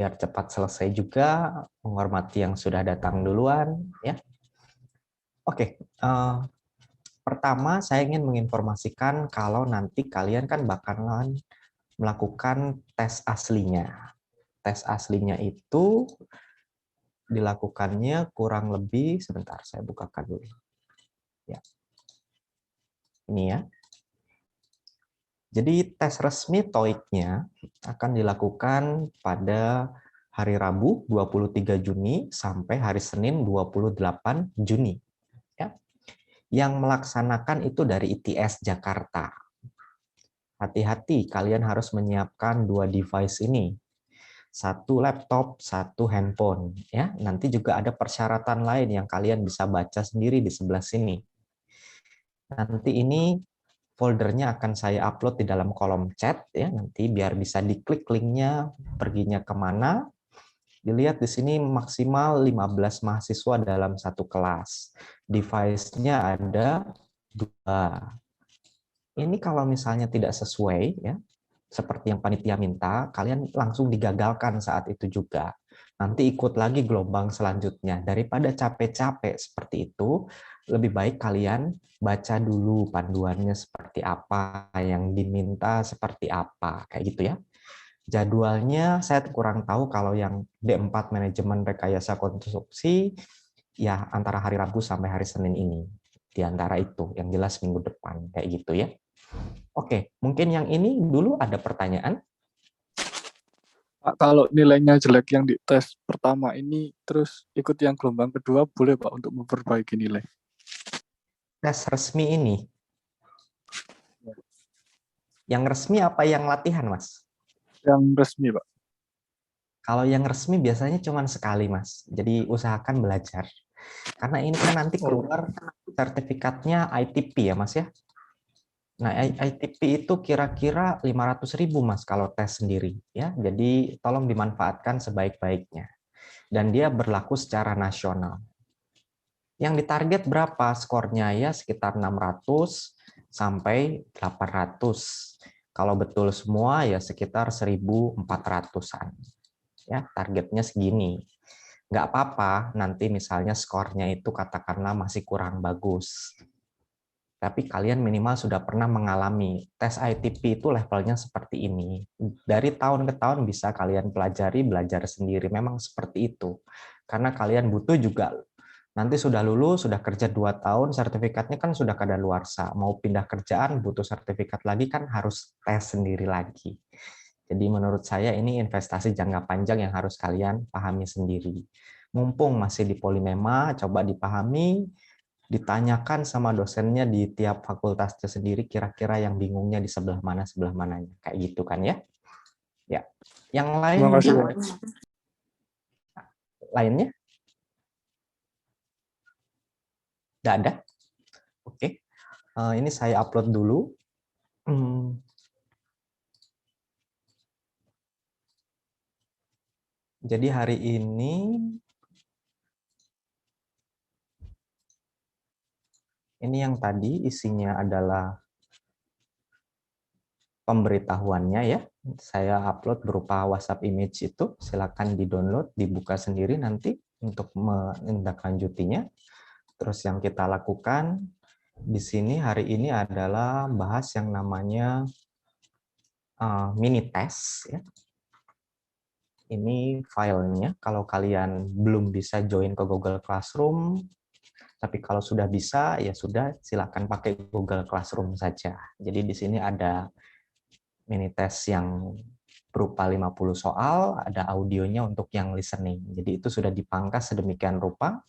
biar cepat selesai juga, menghormati yang sudah datang duluan, ya. Oke, pertama saya ingin menginformasikan kalau nanti kalian kan bakalan melakukan tes aslinya. Tes aslinya itu dilakukannya kurang lebih, sebentar saya bukakan dulu. Ya. Ini ya. Jadi tes resmi TOEIC-nya akan dilakukan pada hari Rabu 23 Juni sampai hari Senin 28 Juni. Ya. Yang melaksanakan itu dari ITS Jakarta. Hati-hati, kalian harus menyiapkan 2 device ini. Satu laptop, satu handphone. Ya, nanti juga ada persyaratan lain yang kalian bisa baca sendiri di sebelah sini. Nanti ini foldernya akan saya upload di dalam kolom chat ya, nanti biar bisa diklik linknya, perginya kemana. Dilihat di sini maksimal 15 mahasiswa dalam satu kelas. Device-nya ada 2. Ini kalau misalnya tidak sesuai ya, seperti yang panitia minta, kalian langsung digagalkan saat itu juga. Nanti ikut lagi gelombang selanjutnya. Daripada capek-capek seperti itu, lebih baik kalian baca dulu panduannya seperti apa, yang diminta seperti apa, kayak gitu ya. Jadwalnya saya kurang tahu kalau yang D4 manajemen rekayasa konstruksi, ya antara hari Rabu sampai hari Senin ini. Di antara itu, yang jelas minggu depan, kayak gitu ya. Oke, mungkin yang ini dulu ada pertanyaan. Pak, kalau nilainya jelek yang di tes pertama ini, terus ikut yang gelombang kedua, boleh Pak untuk memperbaiki nilai? Tes resmi ini, yang resmi apa yang latihan, Mas? Yang resmi, Pak. Kalau yang resmi biasanya cuma sekali, Mas. Jadi usahakan belajar. Karena ini kan nanti keluar sertifikatnya ITP ya, Mas ya. Nah, ITP itu kira-kira 500.000, Mas, kalau tes sendiri. Ya, jadi tolong dimanfaatkan sebaik-baiknya. Dan dia berlaku secara nasional. Yang ditarget berapa skornya ya? Sekitar 600 sampai 800. Kalau betul semua ya sekitar 1.400-an. Ya, targetnya segini. Nggak apa-apa, nanti misalnya skornya itu katakanlah masih kurang bagus. Tapi kalian minimal sudah pernah mengalami tes ITP itu levelnya seperti ini. Dari tahun ke tahun bisa kalian pelajari, belajar sendiri. Memang seperti itu. Karena kalian butuh juga, nanti sudah lulus, sudah kerja 2 tahun, sertifikatnya kan sudah kadaluarsa. Mau pindah kerjaan, butuh sertifikat lagi kan harus tes sendiri lagi. Jadi menurut saya ini investasi jangka panjang yang harus kalian pahami sendiri. Mumpung masih di Polinema, coba dipahami, ditanyakan sama dosennya di tiap fakultasnya sendiri kira-kira yang bingungnya di sebelah mananya kayak gitu kan ya. Ya. Yang lain Terima kasih, Pak. lainnya nggak ada. Oke. Ini saya upload dulu. Jadi hari ini yang tadi isinya adalah pemberitahuannya ya. Saya upload berupa WhatsApp image itu. Silakan di-download, dibuka sendiri nanti untuk menindaklanjutinya. Terus yang kita lakukan di sini hari ini adalah bahas yang namanya mini test ya. Ini filenya. Kalau kalian belum bisa join ke Google Classroom, tapi kalau sudah bisa ya sudah silakan pakai Google Classroom saja. Jadi di sini ada mini test yang berupa 50 soal, ada audionya untuk yang listening. Jadi itu sudah dipangkas sedemikian rupa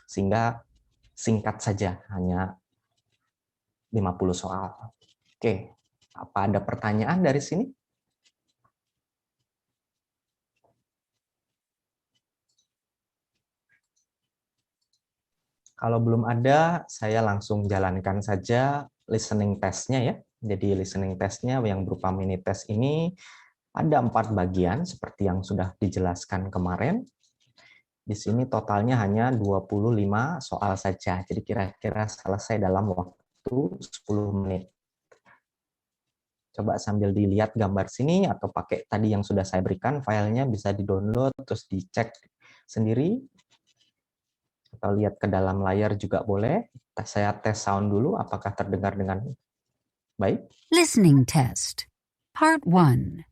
sehingga singkat saja, hanya 50 soal. Oke, apa ada pertanyaan dari sini? Kalau belum ada, saya langsung jalankan saja listening test-nya ya. Jadi listening test-nya yang berupa mini test ini ada 4 bagian seperti yang sudah dijelaskan kemarin. Di sini totalnya hanya 25 soal saja. Jadi kira-kira selesai dalam waktu 10 menit. Coba sambil dilihat gambar sini atau pakai tadi yang sudah saya berikan, filenya bisa di-download terus dicek sendiri. Atau lihat ke dalam layar juga boleh. Saya tes sound dulu apakah terdengar dengan baik. Listening test. Part 1.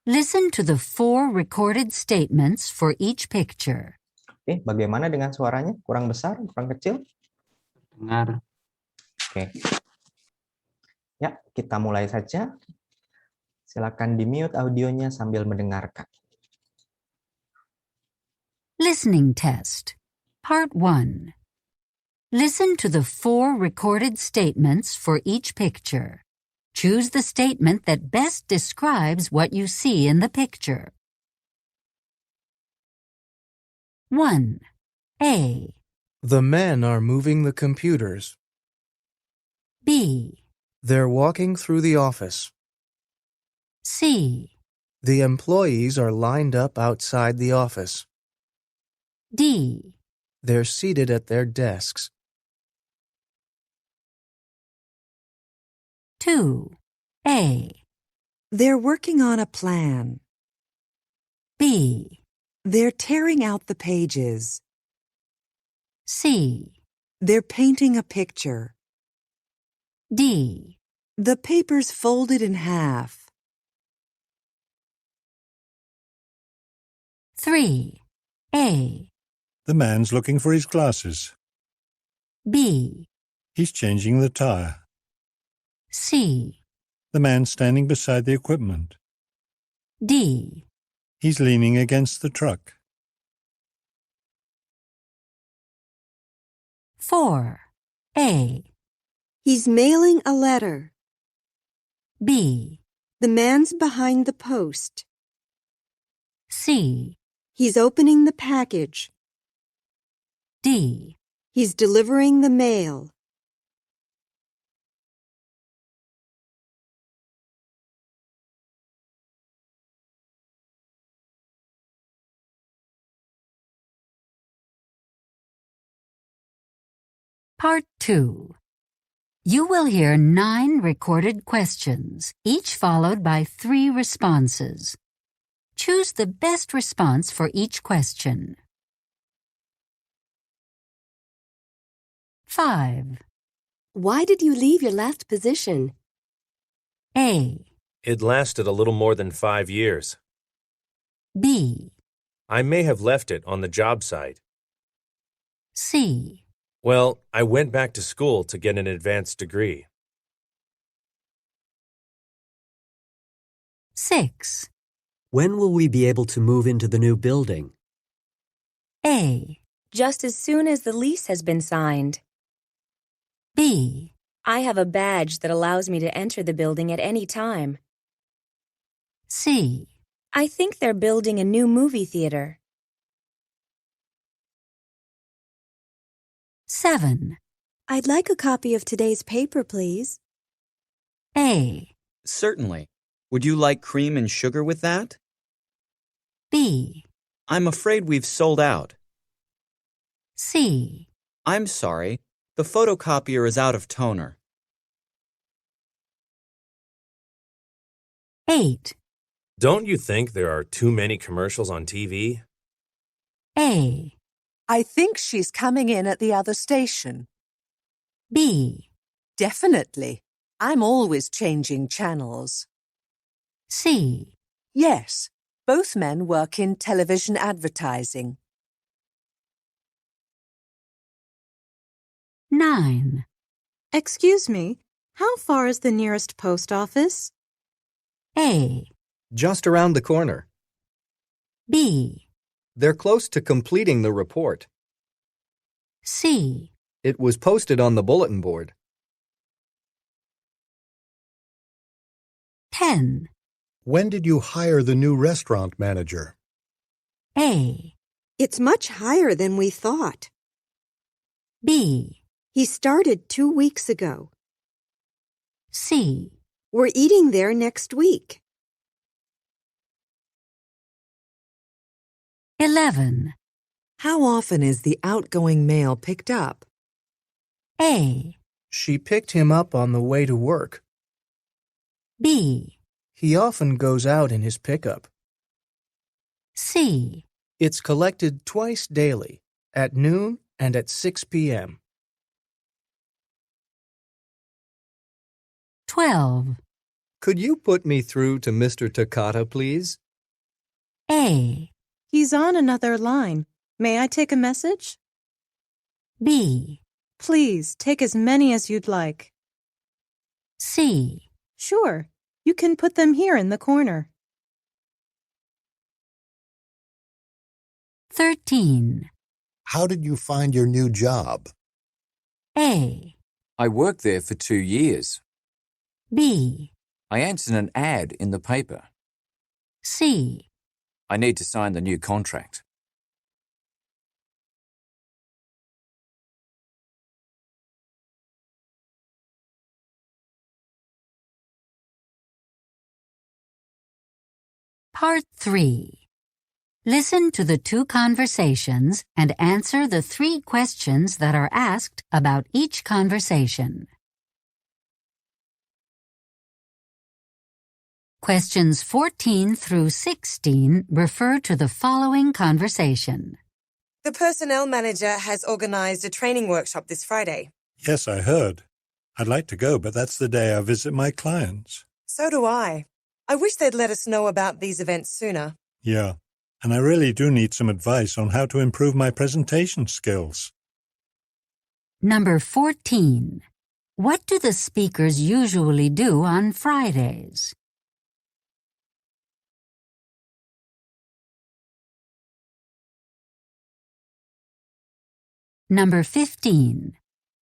Listen to the 4 recorded statements for each picture. Oke, bagaimana dengan suaranya? Kurang besar, kurang kecil? Dengar. Oke. Ya, kita mulai saja. Silakan di-mute audionya sambil mendengarkan. Listening test. Part 1. Listen to the 4 recorded statements for each picture. Choose the statement that best describes what you see in the picture. 1. A. The men are moving the computers. B. They're walking through the office. C. The employees are lined up outside the office. D. They're seated at their desks. 2. A. They're working on a plan. B. They're tearing out the pages. C. They're painting a picture. D. The paper's folded in half. 3. A. The man's looking for his glasses. B. He's changing the tire. C. The man's standing beside the equipment. D. He's leaning against the truck. 4. A. He's mailing a letter. B. The man's behind the post. C. He's opening the package. D. He's delivering the mail. Part 2. You will hear 9 recorded questions, each followed by 3 responses. Choose the best response for each question. 5. Why did you leave your last position? A. It lasted a little more than 5 years. B. I may have left it on the job site. C. Well, I went back to school to get an advanced degree. 6. When will we be able to move into the new building? A. Just as soon as the lease has been signed. B. I have a badge that allows me to enter the building at any time. C. I think they're building a new movie theater. 7. I'd like a copy of today's paper, please. A. Certainly. Would you like cream and sugar with that? B. I'm afraid we've sold out. C. I'm sorry. The photocopier is out of toner. 8. Don't you think there are too many commercials on TV? A. I think she's coming in at the other station. B. Definitely. I'm always changing channels. C. Yes, both men work in television advertising. 9. Excuse me, how far is the nearest post office? A. Just around the corner. B. They're close to completing the report. C. It was posted on the bulletin board. 10. When did you hire the new restaurant manager? A. It's much higher than we thought. B. He started 2 weeks ago. C. We're eating there next week. 11. How often is the outgoing mail picked up? A. She picked him up on the way to work. B. He often goes out in his pickup. C. It's collected twice daily, at noon and at 6 p.m. 12. Could you put me through to Mr. Takata, please? A. He's on another line. May I take a message? B. Please, take as many as you'd like. C. Sure, you can put them here in the corner. 13. How did you find your new job? A. I worked there for 2 years. B. I answered an ad in the paper. C. I need to sign the new contract. Part 3. Listen to the 2 conversations and answer the 3 questions that are asked about each conversation. Questions 14 through 16 refer to the following conversation. The personnel manager has organized a training workshop this Friday. Yes, I heard. I'd like to go, but that's the day I visit my clients. So do I. I wish they'd let us know about these events sooner. Yeah, and I really do need some advice on how to improve my presentation skills. Number 14. What do the speakers usually do on Fridays? Number 15.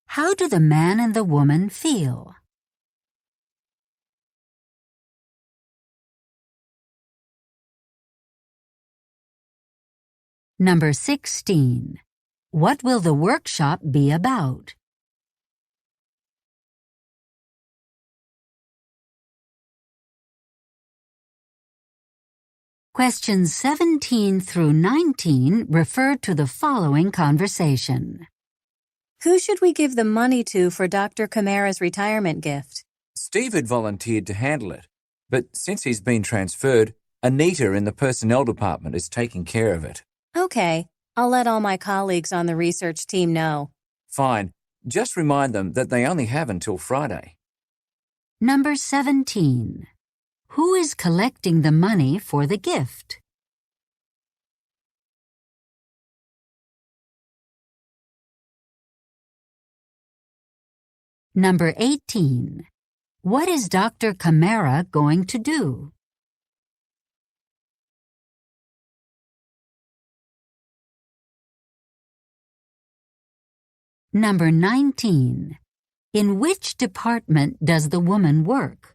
How do the man and the woman feel? Number 16. What will the workshop be about? Questions 17 through 19 refer to the following conversation. Who should we give the money to for Dr. Kamara's retirement gift? Steve had volunteered to handle it, but since he's been transferred, Anita in the personnel department is taking care of it. Okay, I'll let all my colleagues on the research team know. Fine. Just remind them that they only have until Friday. Number 17. Who is collecting the money for the gift? Number 18. What is Dr. Kamara going to do? Number 19. In which department does the woman work?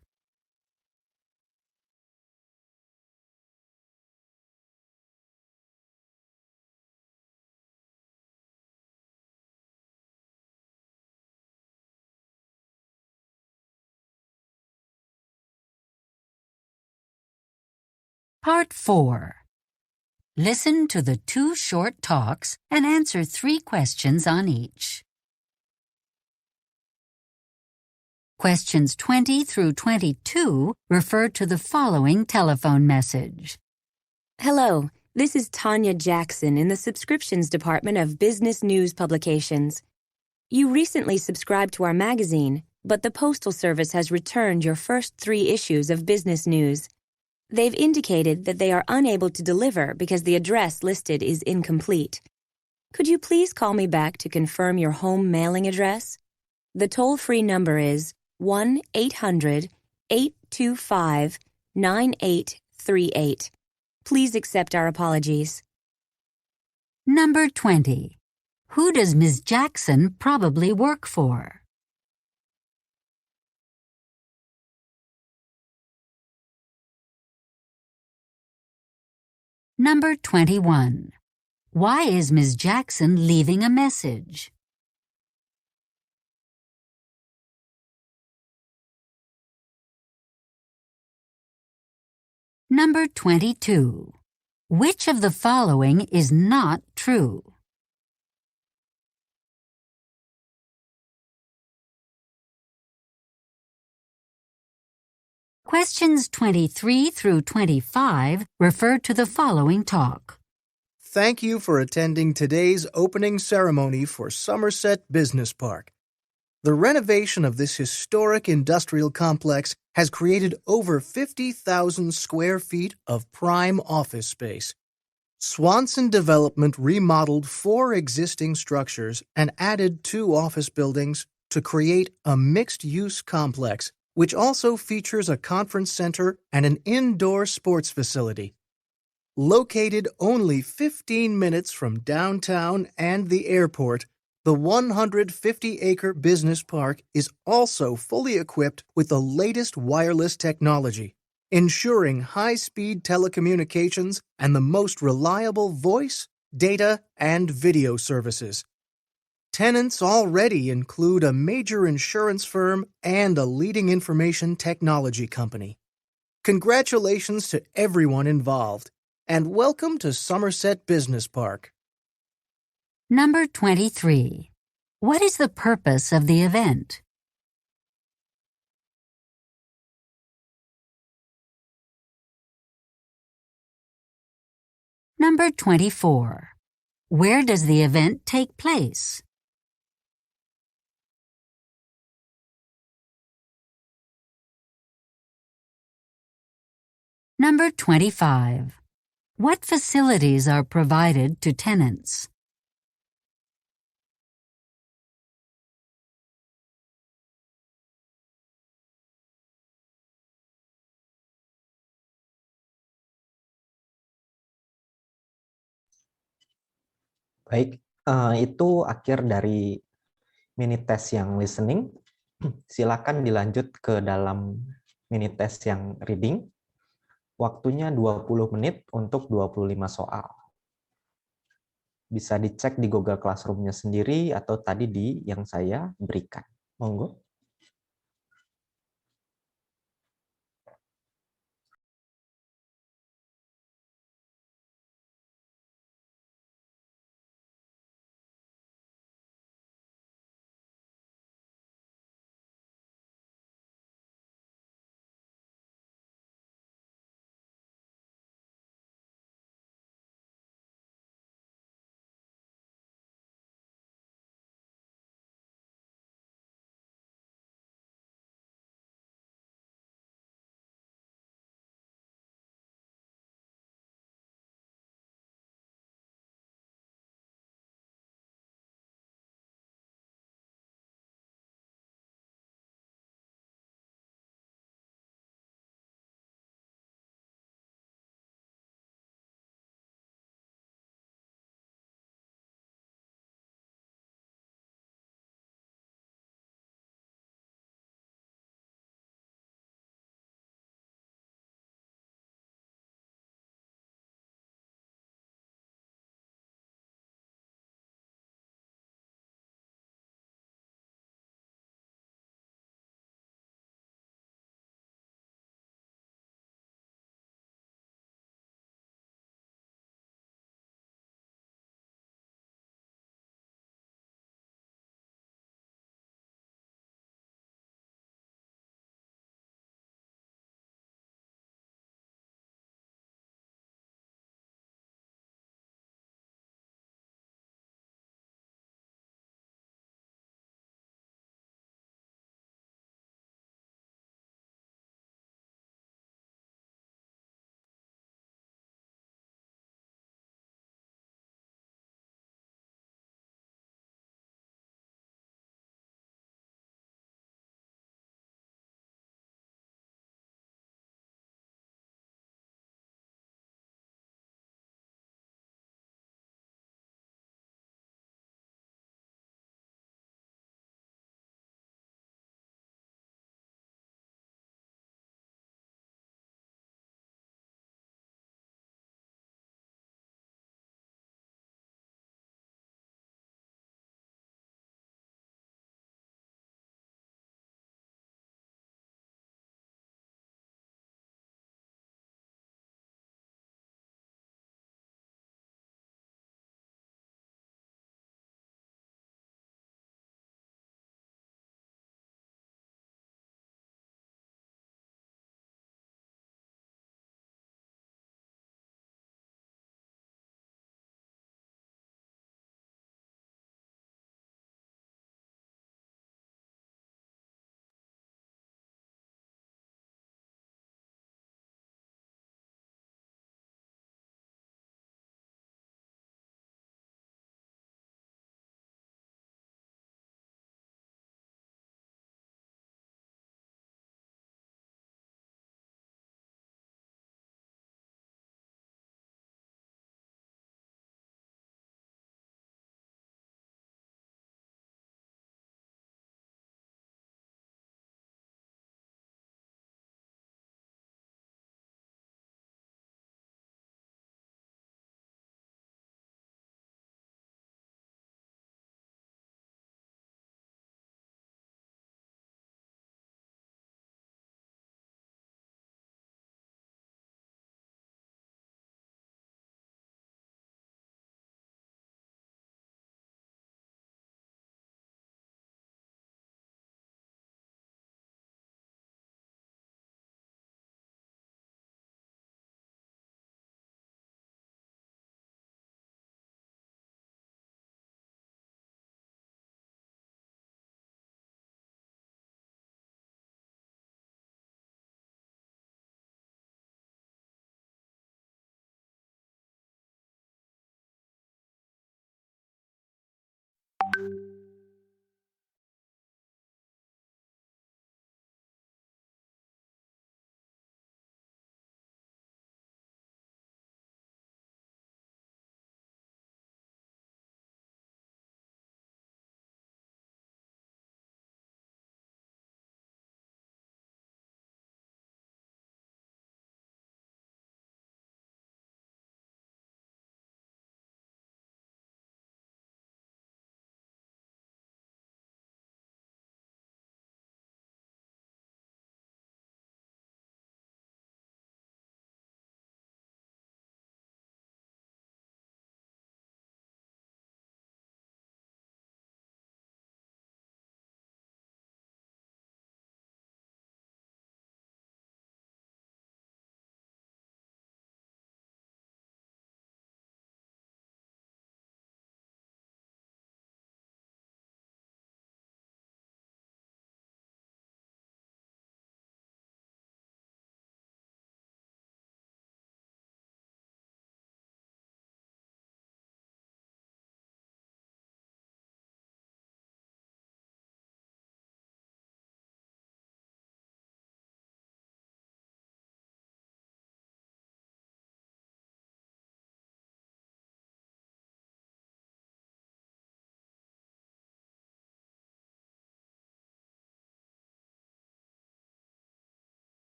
Part 4. Listen to the 2 short talks and answer 3 questions on each. Questions 20 through 22 refer to the following telephone message. Hello, this is Tanya Jackson in the subscriptions department of Business News Publications. You recently subscribed to our magazine, but the Postal Service has returned your first 3 issues of Business News. They've indicated that they are unable to deliver because the address listed is incomplete. Could you please call me back to confirm your home mailing address? The toll-free number is 1-800-825-9838. Please accept our apologies. Number 20. Who does Ms. Jackson probably work for? Number 21. Why is Ms. Jackson leaving a message? Number 22. Which of the following is not true? Questions 23 through 25 refer to the following talk. Thank you for attending today's opening ceremony for Somerset Business Park. The renovation of this historic industrial complex has created over 50,000 square feet of prime office space. Swanson Development remodeled 4 existing structures and added 2 office buildings to create a mixed-use complex, which also features a conference center and an indoor sports facility. Located only 15 minutes from downtown and the airport, the 150-acre business park is also fully equipped with the latest wireless technology, ensuring high-speed telecommunications and the most reliable voice, data, and video services. Tenants already include a major insurance firm and a leading information technology company. Congratulations to everyone involved, and welcome to Somerset Business Park. Number 23. What is the purpose of the event? Number 24. Where does the event take place? Number 25. What facilities are provided to tenants? Baik, itu akhir dari mini test yang listening. Silakan dilanjut ke dalam mini test yang reading. Waktunya 20 menit untuk 25 soal. Bisa dicek di Google Classroom-nya sendiri atau tadi di yang saya berikan. Monggo.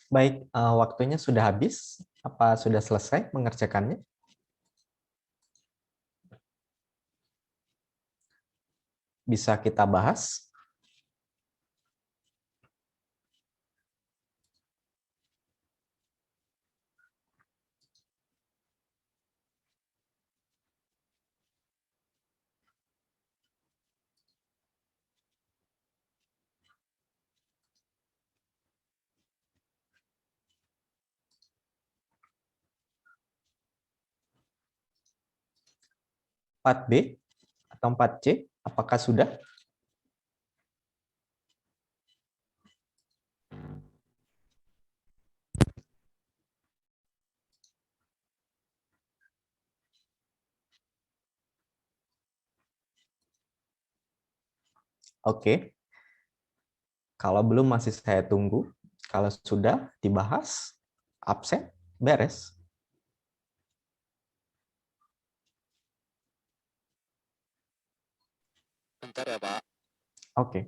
Baik, waktunya sudah habis. Apa sudah selesai mengerjakannya? Bisa kita bahas? Part B atau 4C, apakah sudah? Oke. Kalau belum masih saya tunggu. Kalau sudah dibahas, absen, beres. Bentar ya, Pak. Oke.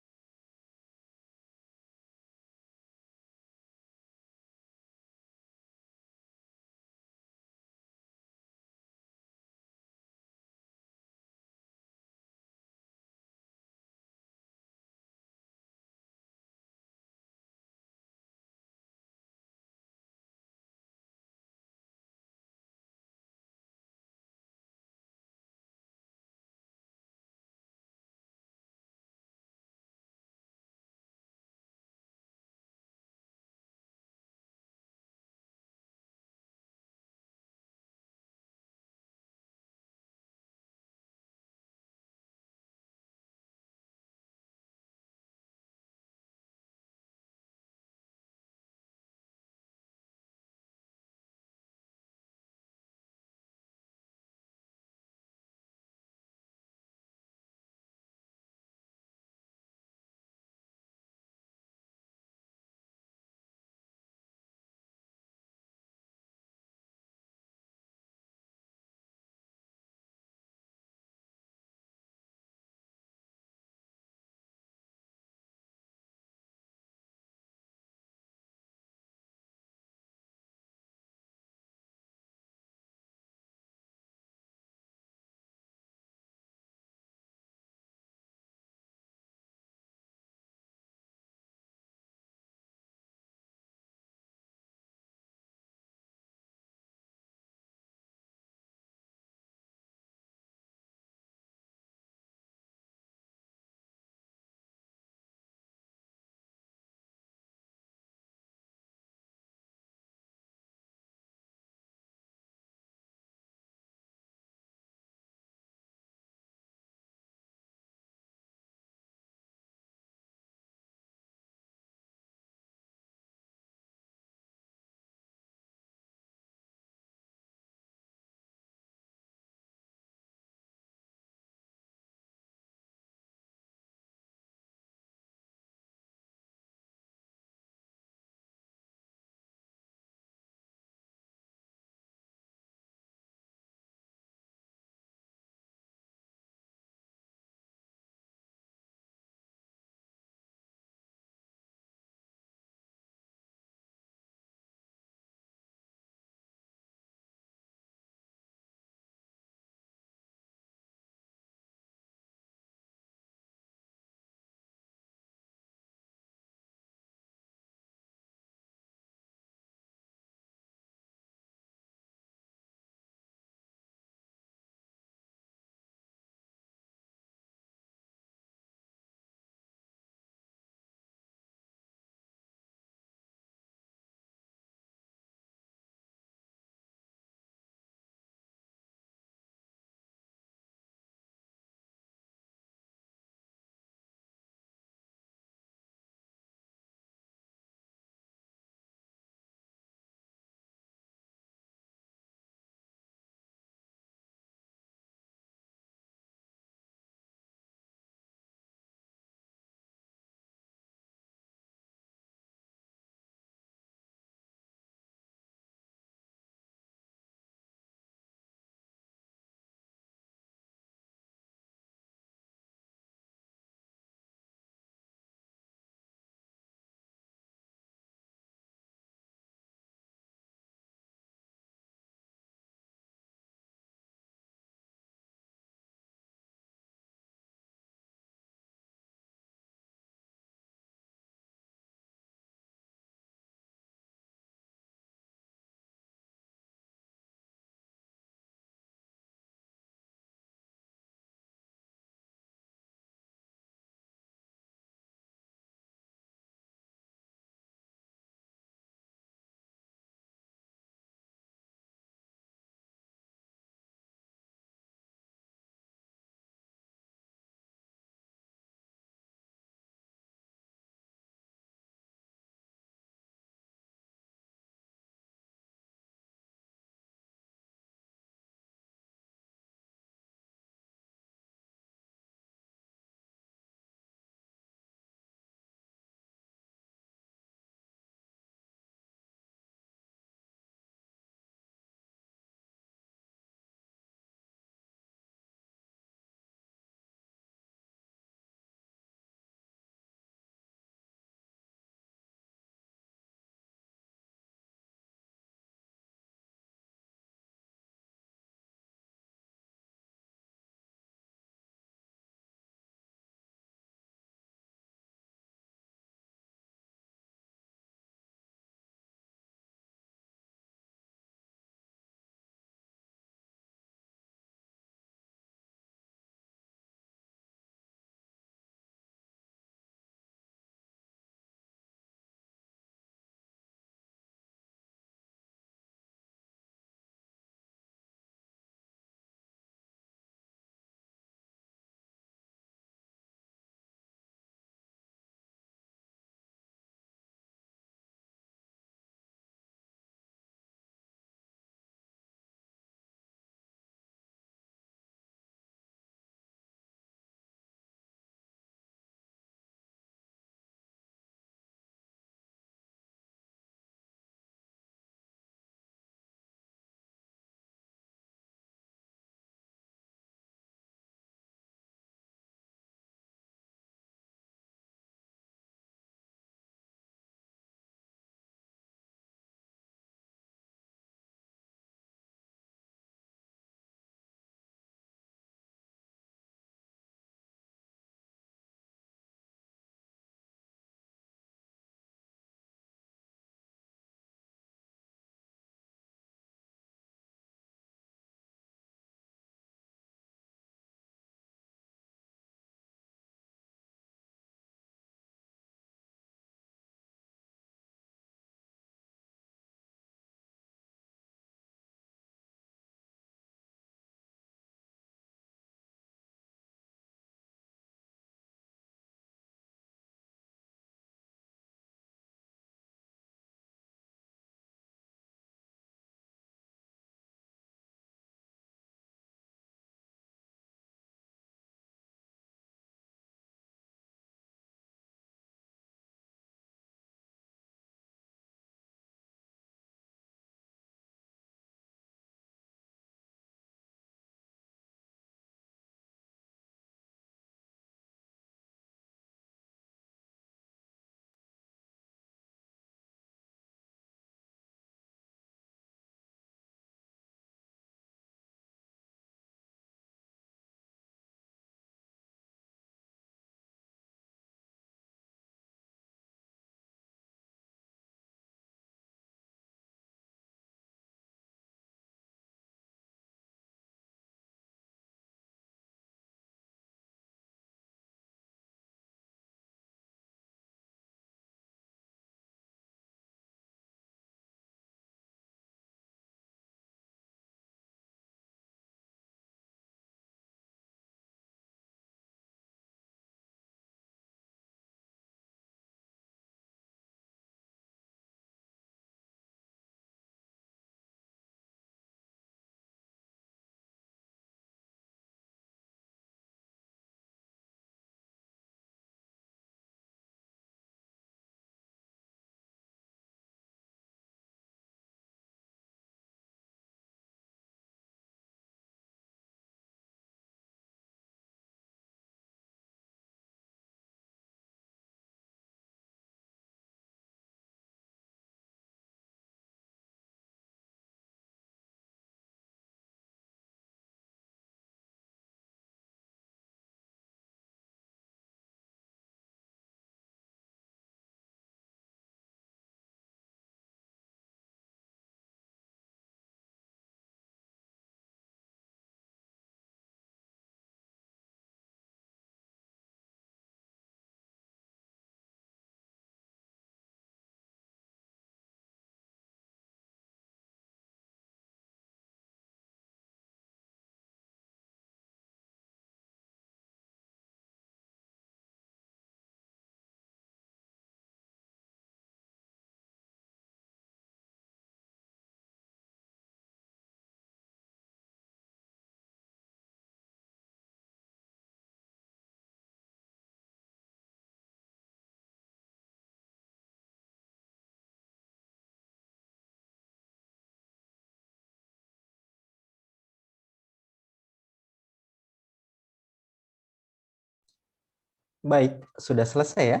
Baik, sudah selesai ya?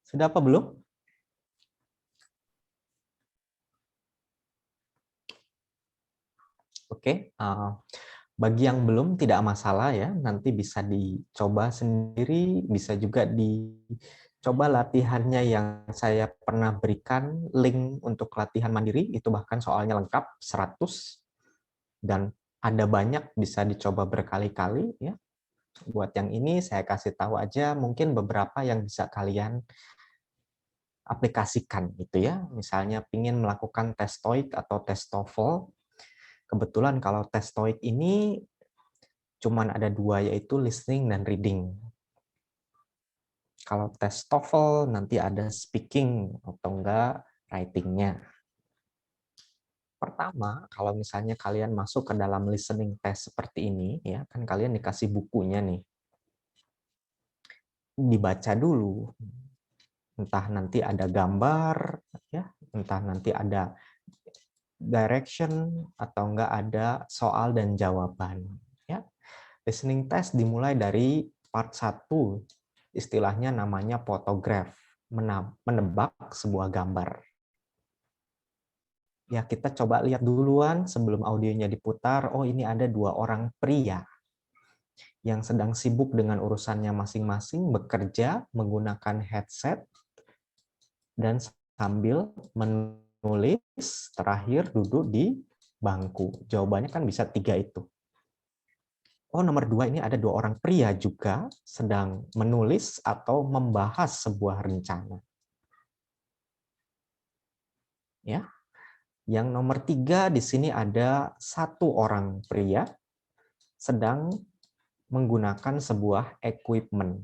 Sudah apa belum? Oke, bagi yang belum tidak masalah ya, nanti bisa dicoba sendiri, bisa juga dicoba latihannya yang saya pernah berikan link untuk latihan mandiri, itu bahkan soalnya lengkap 100 dan ada banyak bisa dicoba berkali-kali ya. Buat yang ini saya kasih tahu aja mungkin beberapa yang bisa kalian aplikasikan gitu ya. Misalnya ingin melakukan tes TOEIC atau tes TOEFL. Kebetulan kalau tes TOEIC ini cuman ada 2 yaitu listening dan reading. Kalau tes TOEFL nanti ada speaking atau enggak writing-nya. Pertama, kalau misalnya kalian masuk ke dalam listening test seperti ini ya, kan kalian dikasih bukunya nih. Dibaca dulu. Entah nanti ada gambar ya, entah nanti ada direction atau enggak ada soal dan jawaban ya. Listening test dimulai dari part 1, istilahnya namanya photograph, menebak sebuah gambar. Ya, kita coba lihat duluan sebelum audionya diputar, oh ini ada 2 orang pria yang sedang sibuk dengan urusannya masing-masing, bekerja menggunakan headset, dan sambil menulis, terakhir duduk di bangku. Jawabannya kan bisa 3 itu. Oh, nomor 2 ini ada 2 orang pria juga sedang menulis atau membahas sebuah rencana. Ya. Yang nomor 3 di sini ada 1 orang pria sedang menggunakan sebuah equipment.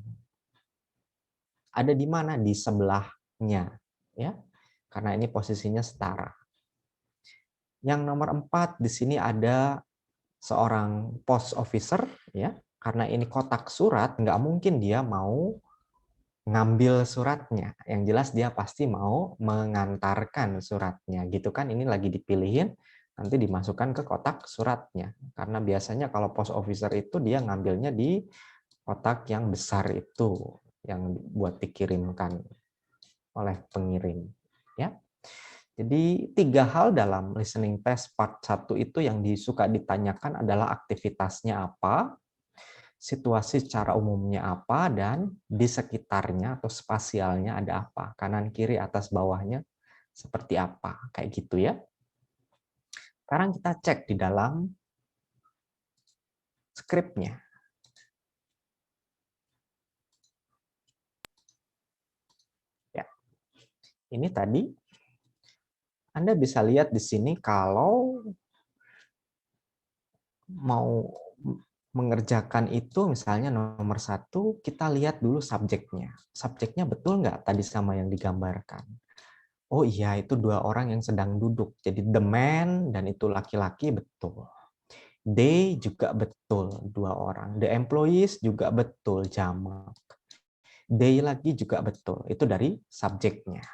Ada di mana? Di sebelahnya, ya. Karena ini posisinya setara. Yang nomor 4 di sini ada seorang post officer, ya. Karena ini kotak surat, nggak mungkin dia mau ngambil suratnya. Yang jelas dia pasti mau mengantarkan suratnya, gitu kan? Ini lagi dipilihin, nanti dimasukkan ke kotak suratnya. Karena biasanya kalau post officer itu dia ngambilnya di kotak yang besar itu, yang buat dikirimkan oleh pengirim. Ya. Jadi 3 hal dalam listening test part 1 itu yang suka ditanyakan adalah aktivitasnya apa, situasi secara umumnya apa, dan di sekitarnya atau spasialnya ada apa, kanan, kiri, atas, bawahnya seperti apa, kayak gitu ya. Sekarang kita cek di dalam skripnya. Ya. Ini tadi Anda bisa lihat di sini kalau mau mengerjakan itu misalnya nomor 1, kita lihat dulu subjeknya. Subjeknya betul nggak tadi sama yang digambarkan? Oh iya, itu 2 orang yang sedang duduk. Jadi the man dan itu laki-laki betul. They juga betul, 2 orang. The employees juga betul, jamak. They lagi juga betul. Itu dari subjeknya.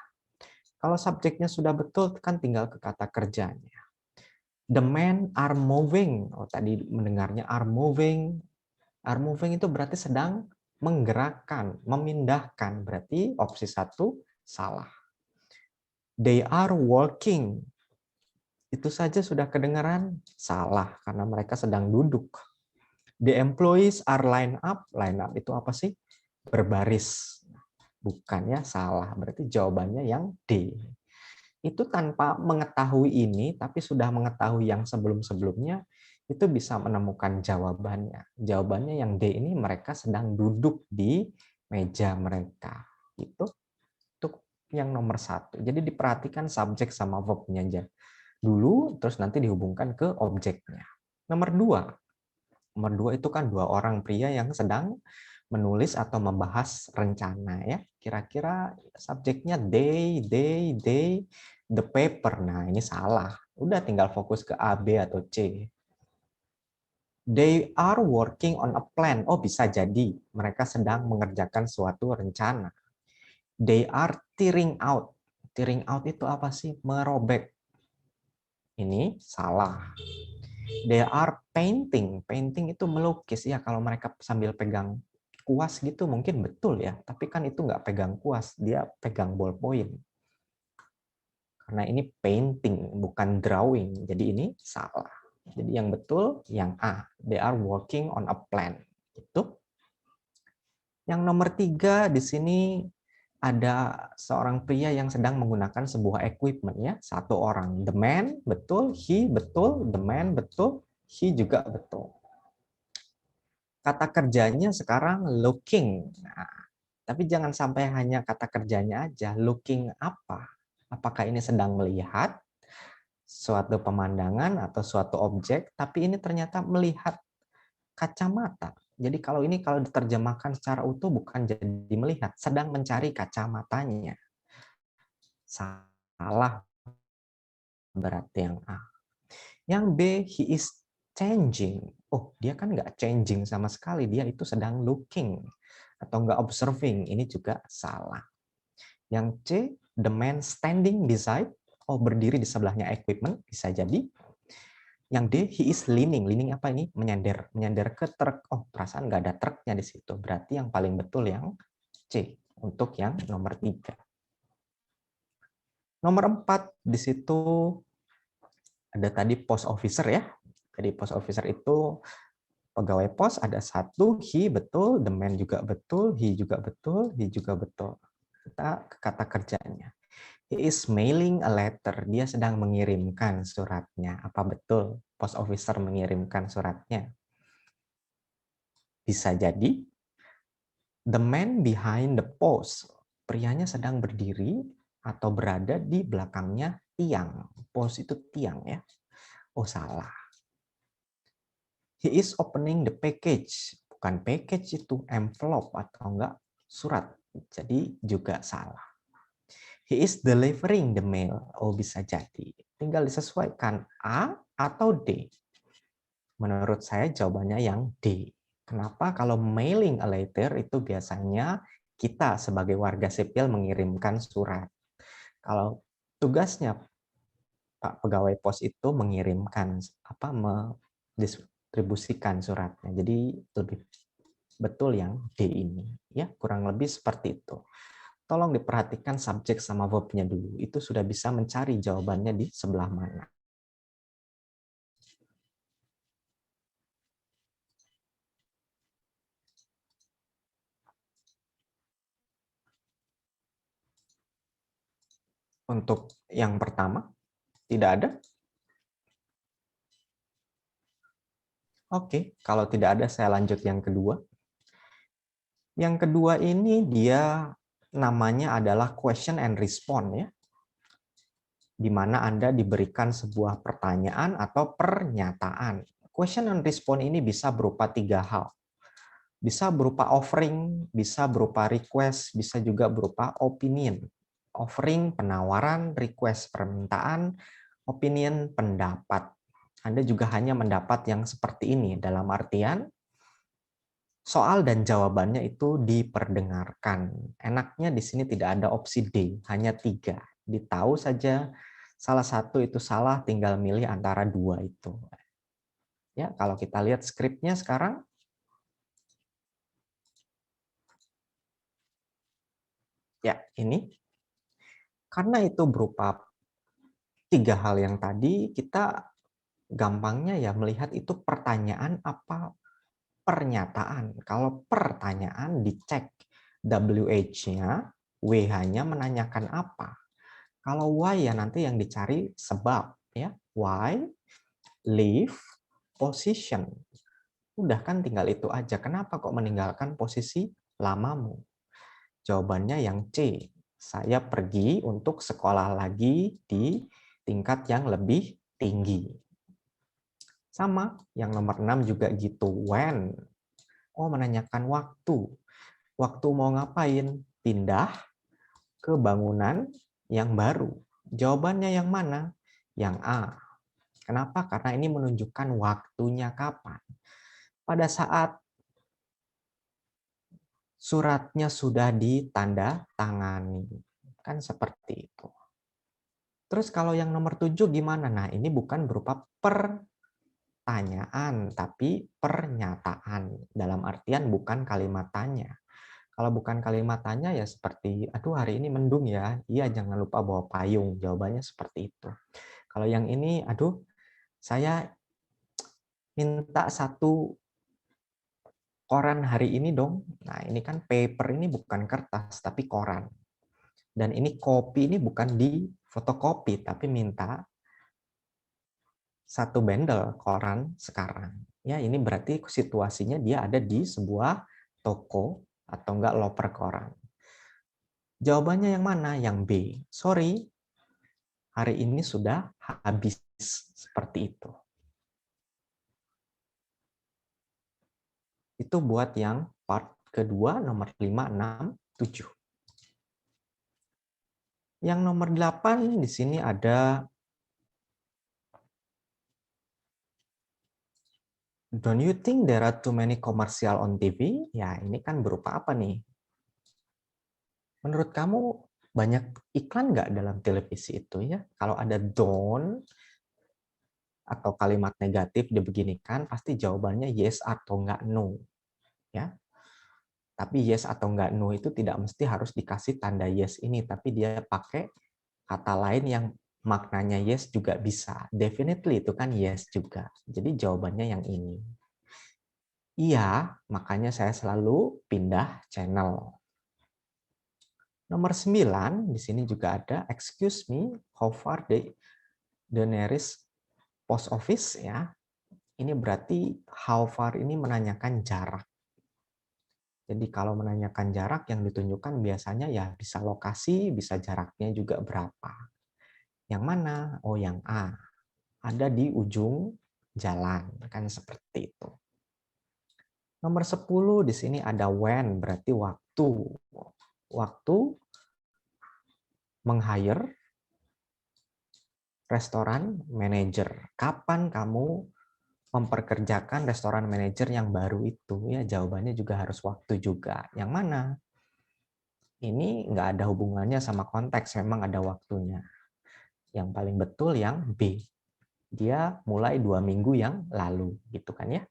Kalau subjeknya sudah betul, kan tinggal ke kata kerjanya. The men are moving. Oh, tadi mendengarnya are moving. Are moving itu berarti sedang menggerakkan, memindahkan. Berarti opsi 1 salah. They are working. Itu saja sudah kedengaran salah karena mereka sedang duduk. The employees are line up. Line up itu apa sih? Berbaris. Bukan ya, salah. Berarti jawabannya yang D. Itu tanpa mengetahui ini, tapi sudah mengetahui yang sebelum-sebelumnya, itu bisa menemukan jawabannya. Jawabannya yang D ini mereka sedang duduk di meja mereka. Itu yang nomor 1. Jadi diperhatikan subjek sama verb-nya aja dulu, terus nanti dihubungkan ke objeknya. Nomor 2. Nomor 2 itu kan 2 orang pria yang sedang menulis atau membahas rencana ya. Kira-kira subjeknya they, the paper. Nah, ini salah. Udah tinggal fokus ke A, B atau C. They are working on a plan. Oh, bisa jadi mereka sedang mengerjakan suatu rencana. They are tearing out. Tearing out itu apa sih? Merobek. Ini salah. They are painting. Painting itu melukis ya, kalau mereka sambil pegang kuas gitu mungkin betul ya, tapi kan itu nggak pegang kuas, dia pegang ballpoint. Karena ini painting, bukan drawing, jadi ini salah. Jadi yang betul yang A, they are working on a plan. Itu. Yang nomor 3 di sini ada seorang pria yang sedang menggunakan sebuah equipment ya, satu orang. The man betul, he betul, the man betul, he juga betul. Kata kerjanya sekarang looking. Nah, tapi jangan sampai hanya kata kerjanya aja. Looking apa? Apakah ini sedang melihat suatu pemandangan atau suatu objek, tapi ini ternyata melihat kacamata. Jadi kalau diterjemahkan secara utuh bukan jadi melihat, sedang mencari kacamatanya. Salah berarti yang A. Yang B, he is changing. Oh, dia kan nggak changing sama sekali, dia itu sedang looking atau nggak observing. Ini juga salah. Yang C, the man standing beside. Oh, berdiri di sebelahnya equipment, bisa jadi. Yang D, he is leaning. Leaning apa ini? Menyender ke truk. Oh, perasaan nggak ada truknya di situ. Berarti yang paling betul yang C untuk yang nomor 3. Nomor 4 di situ ada tadi post officer ya. Jadi post officer itu pegawai pos, ada satu, he betul, the man juga betul, he juga betul, he juga betul. Kita ke kata kerjanya. He is mailing a letter. Dia sedang mengirimkan suratnya. Apa betul post officer mengirimkan suratnya? Bisa jadi. The man behind the post. Prianya sedang berdiri atau berada di belakangnya tiang. Post itu tiang ya. Oh, salah. He is opening the package. Bukan package itu, envelope atau enggak surat. Jadi juga salah. He is delivering the mail. Oh, bisa jadi. Tinggal disesuaikan A atau D. Menurut saya jawabannya yang D. Kenapa? Kalau mailing a letter itu biasanya kita sebagai warga sipil mengirimkan surat. Kalau tugasnya Pak pegawai pos itu mengirimkan mendistribusikan suratnya. Jadi lebih betul yang D ini. Ya, kurang lebih seperti itu. Tolong diperhatikan subjek sama verb-nya dulu. Itu sudah bisa mencari jawabannya di sebelah mana. Untuk yang pertama, tidak ada? Oke, kalau tidak ada saya lanjut yang kedua. Yang kedua ini dia namanya adalah question and response ya. Di mana Anda diberikan sebuah pertanyaan atau pernyataan. Question and response ini bisa berupa 3 hal. Bisa berupa offering, bisa berupa request, bisa juga berupa opinion. Offering, penawaran, request, permintaan, opinion, pendapat. Anda juga hanya mendapat yang seperti ini, dalam artian soal dan jawabannya itu diperdengarkan. Enaknya di sini tidak ada opsi D, hanya 3. Ditahu saja salah satu itu salah, tinggal milih antara 2 itu. Ya, kalau kita lihat skripnya sekarang, ya ini. Karena itu berupa 3 hal yang tadi, kita gampangnya ya melihat itu pertanyaan apa pernyataan. Kalau pertanyaan dicek WH-nya, WH-nya menanyakan apa. Kalau why ya nanti yang dicari sebab ya. Why, leave, position. Udah kan tinggal itu aja. Kenapa kok meninggalkan posisi lamamu? Jawabannya yang C. Saya pergi untuk sekolah lagi di tingkat yang lebih tinggi. Sama, yang nomor 6 juga gitu. When? Oh, menanyakan waktu. Waktu mau ngapain? Pindah ke bangunan yang baru. Jawabannya yang mana? Yang A. Kenapa? Karena ini menunjukkan waktunya kapan. Pada saat suratnya sudah ditanda tangani. Kan seperti itu. Terus kalau yang nomor 7 gimana? Nah, ini bukan berupa pertanyaan, tapi pernyataan. Dalam artian bukan kalimat tanya. Kalau bukan kalimat tanya ya seperti, aduh hari ini mendung ya, iya jangan lupa bawa payung. Jawabannya seperti itu. Kalau yang ini, aduh saya minta 1 koran hari ini dong. Nah ini kan paper ini bukan kertas, tapi koran. Dan ini kopi ini bukan di fotokopi, tapi minta 1 bendel koran sekarang. Ya, ini berarti situasinya dia ada di sebuah toko atau enggak loper koran. Jawabannya yang mana? Yang B. Sorry, hari ini sudah habis. Seperti itu. Itu buat yang part kedua, nomor 5, 6, 7. Yang nomor 8 di sini ada don't you think there are too many commercial on TV? Ya, ini kan berupa apa nih? Menurut kamu banyak iklan nggak dalam televisi itu ya? Kalau ada don't atau kalimat negatif dibeginikan, pasti jawabannya yes atau nggak no. Ya. Tapi yes atau nggak no itu tidak mesti harus dikasih tanda yes ini, tapi dia pakai kata lain yang maknanya yes juga bisa. Definitely itu kan yes juga. Jadi jawabannya yang ini. Iya, makanya saya selalu pindah channel. Nomor 9, di sini juga ada, excuse me, how far the nearest post office ya. Ini berarti how far ini menanyakan jarak. Jadi kalau menanyakan jarak yang ditunjukkan biasanya ya bisa lokasi, bisa jaraknya juga berapa. Yang mana? Oh, yang A. Ada di ujung jalan, kan seperti itu. Nomor 10 di sini ada when, berarti waktu. Waktu meng-hire restoran manager. Kapan kamu memperkerjakan restoran manager yang baru itu? Ya, jawabannya juga harus waktu juga. Yang mana? Ini nggak ada hubungannya sama konteks, memang ada waktunya. Yang paling betul yang B. Dia mulai 2 minggu yang lalu, gitu kan ya.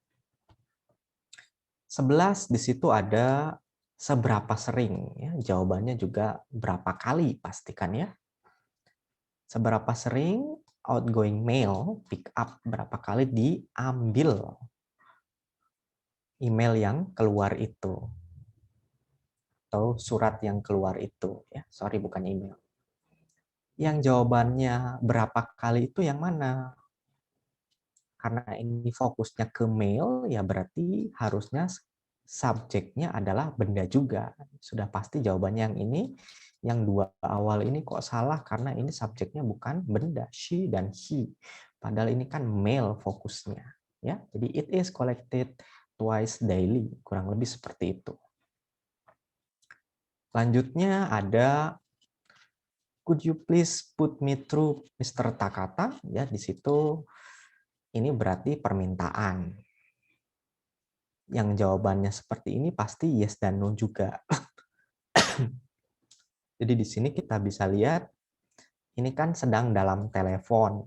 11 di situ ada seberapa sering, ya. Jawabannya juga berapa kali pastikan ya. Seberapa sering outgoing mail pick up, berapa kali diambil email yang keluar itu atau surat yang keluar itu ya. Sorry, bukan email. Yang jawabannya berapa kali itu yang mana? Karena ini fokusnya ke mail, ya berarti harusnya subjeknya adalah benda juga. Sudah pasti jawabannya yang ini. Yang 2 awal ini kok salah karena ini subjeknya bukan benda, she dan he. Padahal ini kan mail fokusnya. Ya, jadi it is collected twice daily, kurang lebih seperti itu. Selanjutnya ada could you please put me through Mr. Takata? Ya, di situ ini berarti permintaan. Yang jawabannya seperti ini pasti yes dan no juga. Jadi di sini kita bisa lihat ini kan sedang dalam telepon.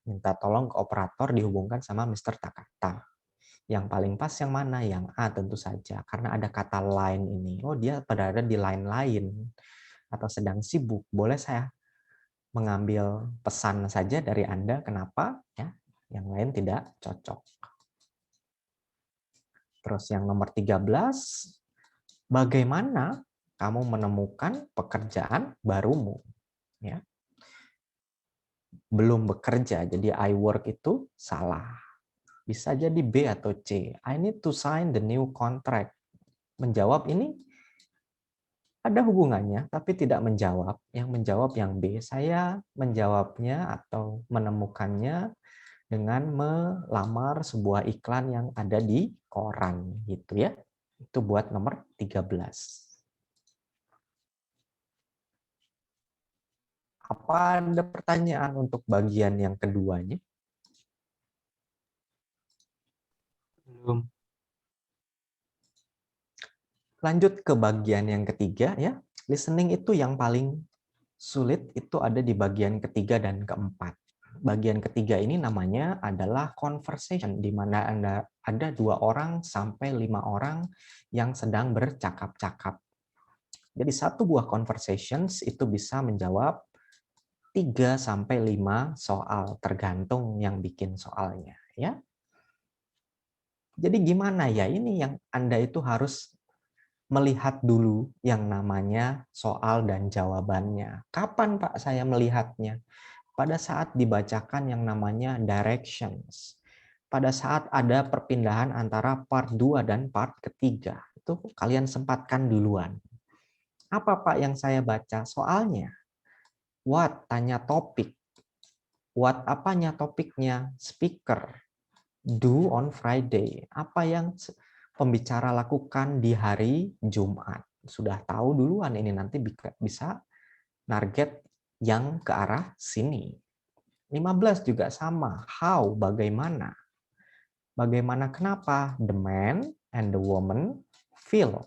Minta tolong ke operator dihubungkan sama Mr. Takata. Yang paling pas yang mana? Yang A tentu saja. Karena ada kata line ini. Oh, dia berada di line lain. Atau sedang sibuk. Boleh saya mengambil pesan saja dari Anda. Kenapa? Ya, yang lain tidak cocok. Terus yang nomor 13. Bagaimana kamu menemukan pekerjaan barumu? Ya. Belum bekerja. Jadi I work itu salah. Bisa jadi B atau C. I need to sign the new contract. Menjawab ini ada hubungannya, tapi tidak menjawab. Yang menjawab yang B. Saya menjawabnya atau menemukannya dengan melamar sebuah iklan yang ada di koran. Gitu ya. Itu buat nomor 13. Apa ada pertanyaan untuk bagian yang keduanya? Belum. Lanjut ke bagian yang ketiga ya. Listening itu yang paling sulit itu ada di bagian ketiga dan keempat. bagian ketiga ini namanya adalah conversation, di mana ada 2 orang sampai 5 orang yang sedang bercakap-cakap. Jadi satu buah conversations itu bisa menjawab 3 sampai 5 soal, tergantung yang bikin soalnya, ya. Jadi gimana ya, ini yang Anda itu harus melihat dulu yang namanya soal dan jawabannya. Kapan Pak saya melihatnya? Pada saat dibacakan yang namanya directions. Pada saat ada perpindahan antara part 2 dan part ketiga. Itu kalian sempatkan duluan. Apa Pak yang saya baca? Soalnya. What? Tanya topik. What apanya topiknya? Speaker. Do on Friday. Apa yang pembicara lakukan di hari Jumat? Sudah tahu duluan, ini nanti bisa target yang ke arah sini. 15 juga sama. How? Bagaimana? Bagaimana kenapa? The man and the woman feel.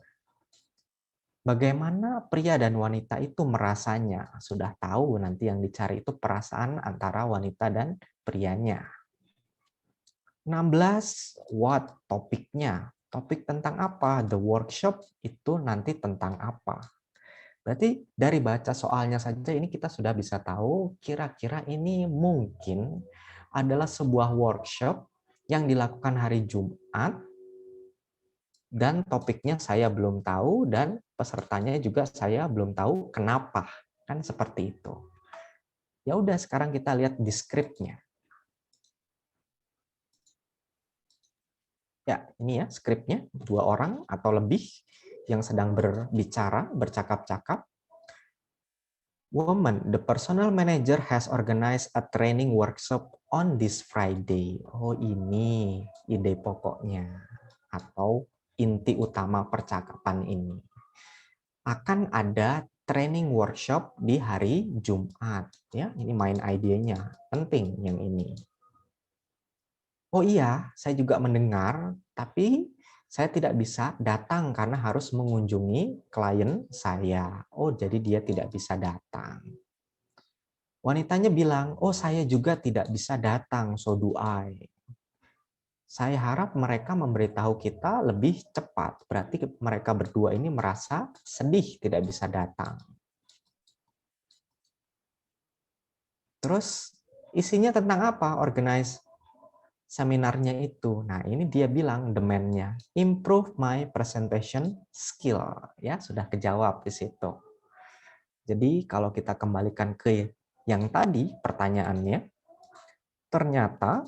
Bagaimana pria dan wanita itu merasanya? Sudah tahu, nanti yang dicari itu perasaan antara wanita dan prianya. 16, what? Topiknya. Topik tentang apa? The workshop itu nanti tentang apa? Berarti dari baca soalnya saja ini kita sudah bisa tahu kira-kira ini mungkin adalah sebuah workshop yang dilakukan hari Jumat dan topiknya saya belum tahu dan pesertanya juga saya belum tahu kenapa. Kan seperti itu. Ya udah, sekarang kita lihat di skripnya. Ya, ini ya skripnya, 2 orang atau lebih yang sedang berbicara, bercakap-cakap. Woman, the personal manager has organized a training workshop on this Friday. Oh, ini ide pokoknya atau inti utama percakapan ini. Akan ada training workshop di hari Jumat. Ya, ini main idenya, penting yang ini. Oh iya, saya juga mendengar, tapi saya tidak bisa datang karena harus mengunjungi klien saya. Oh, jadi dia tidak bisa datang. Wanitanya bilang, oh saya juga tidak bisa datang, so do I. Saya harap mereka memberitahu kita lebih cepat. Berarti mereka berdua ini merasa sedih tidak bisa datang. Terus isinya tentang apa? Organize seminarnya itu. Nah, ini dia bilang demand-nya, improve my presentation skill. Ya, sudah kejawab di situ. Jadi, kalau kita kembalikan ke yang tadi pertanyaannya, ternyata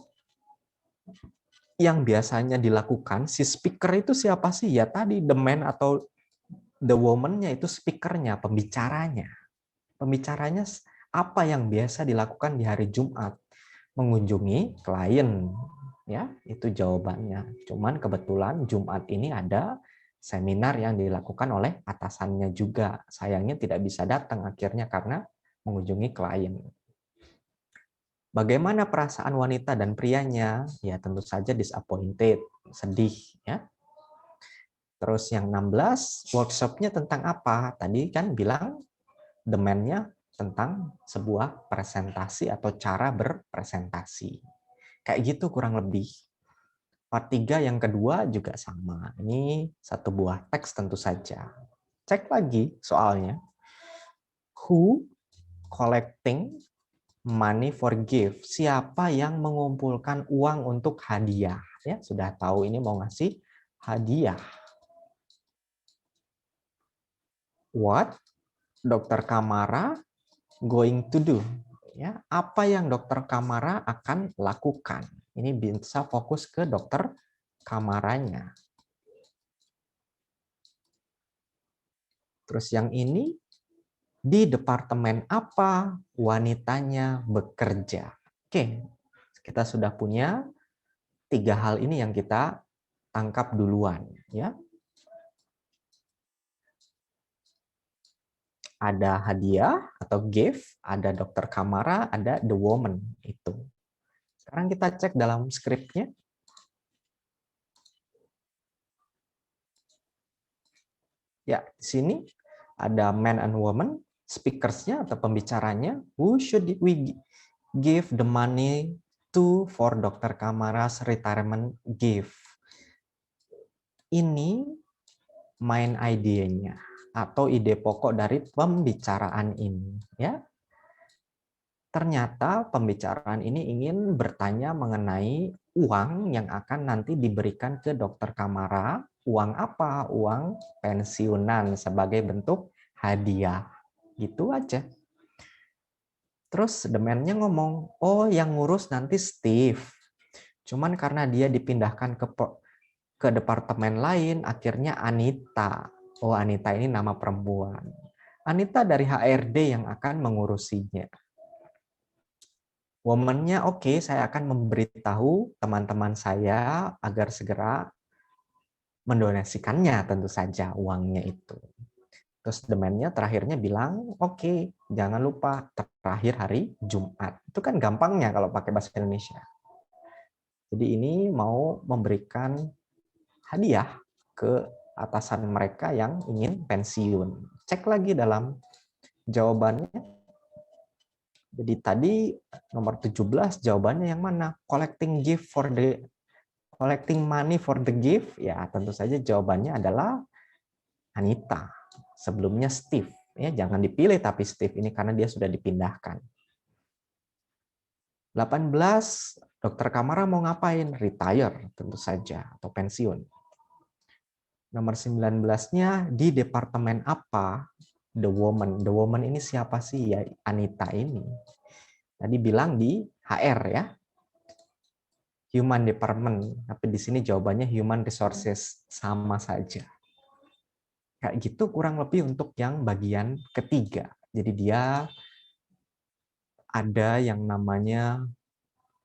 yang biasanya dilakukan si speaker itu siapa sih? Ya tadi the man atau the woman-nya itu speakernya, pembicaranya. Pembicaranya apa yang biasa dilakukan di hari Jumat? Mengunjungi klien, ya itu jawabannya. Cuman kebetulan Jumat ini ada seminar yang dilakukan oleh atasannya juga. Sayangnya tidak bisa datang akhirnya karena mengunjungi klien. Bagaimana perasaan wanita dan prianya? Ya tentu saja disappointed, sedih, ya. Terus yang 16, workshopnya tentang apa? Tadi kan bilang demand-nya tentang sebuah presentasi atau cara berpresentasi. Kayak gitu kurang lebih. Part 3 yang kedua juga sama. Ini satu buah teks tentu saja. Cek lagi soalnya. Who collecting money for gift? Siapa yang mengumpulkan uang untuk hadiah? Ya, sudah tahu ini mau ngasih hadiah. What Dr. Kamara going to do? Ya, apa yang Dr. Kamara akan lakukan? Ini bisa fokus ke Dr. Kamaranya. Terus yang ini, di departemen apa wanitanya bekerja? Oke, kita sudah punya 3 hal ini yang kita tangkap duluan, ya. Ada hadiah atau gift, ada Dr. Kamara, ada the woman itu. Sekarang kita cek dalam skripnya. Ya, di sini ada man and woman, speakers-nya atau pembicaranya. Who should we give the money to for Dr. Kamara's retirement gift. Ini main idenya atau ide pokok dari pembicaraan ini, ya. Ternyata pembicaraan ini ingin bertanya mengenai uang yang akan nanti diberikan ke Dr. Kamara. Uang apa? Uang pensiunan sebagai bentuk hadiah. Gitu aja. Terus the man-nya ngomong, oh yang ngurus nanti Steve. Cuman karena dia dipindahkan ke departemen lain, akhirnya Anita. Oh, Anita ini nama perempuan. Anita dari HRD yang akan mengurusinya. Woman-nya, oke, saya akan memberitahu teman-teman saya agar segera mendonasikannya tentu saja uangnya itu. Terus the man-nya terakhirnya bilang, oke, jangan lupa terakhir hari Jumat. Itu kan gampangnya kalau pakai bahasa Indonesia. Jadi ini mau memberikan hadiah ke atasan mereka yang ingin pensiun. Cek lagi dalam jawabannya. Jadi tadi nomor 17 jawabannya yang mana? Collecting money for the gift, ya tentu saja jawabannya adalah Anita. Sebelumnya Steve, ya jangan dipilih tapi Steve ini karena dia sudah dipindahkan. 18, Dr. Kamara mau ngapain? Retire tentu saja atau pensiun. Nomor 19-nya di departemen apa? The woman. The woman ini siapa sih? Ya Anita ini. Tadi bilang di HR ya. Human department, tapi di sini jawabannya human resources, sama saja. Kayak gitu kurang lebih untuk yang bagian ketiga. Jadi dia ada yang namanya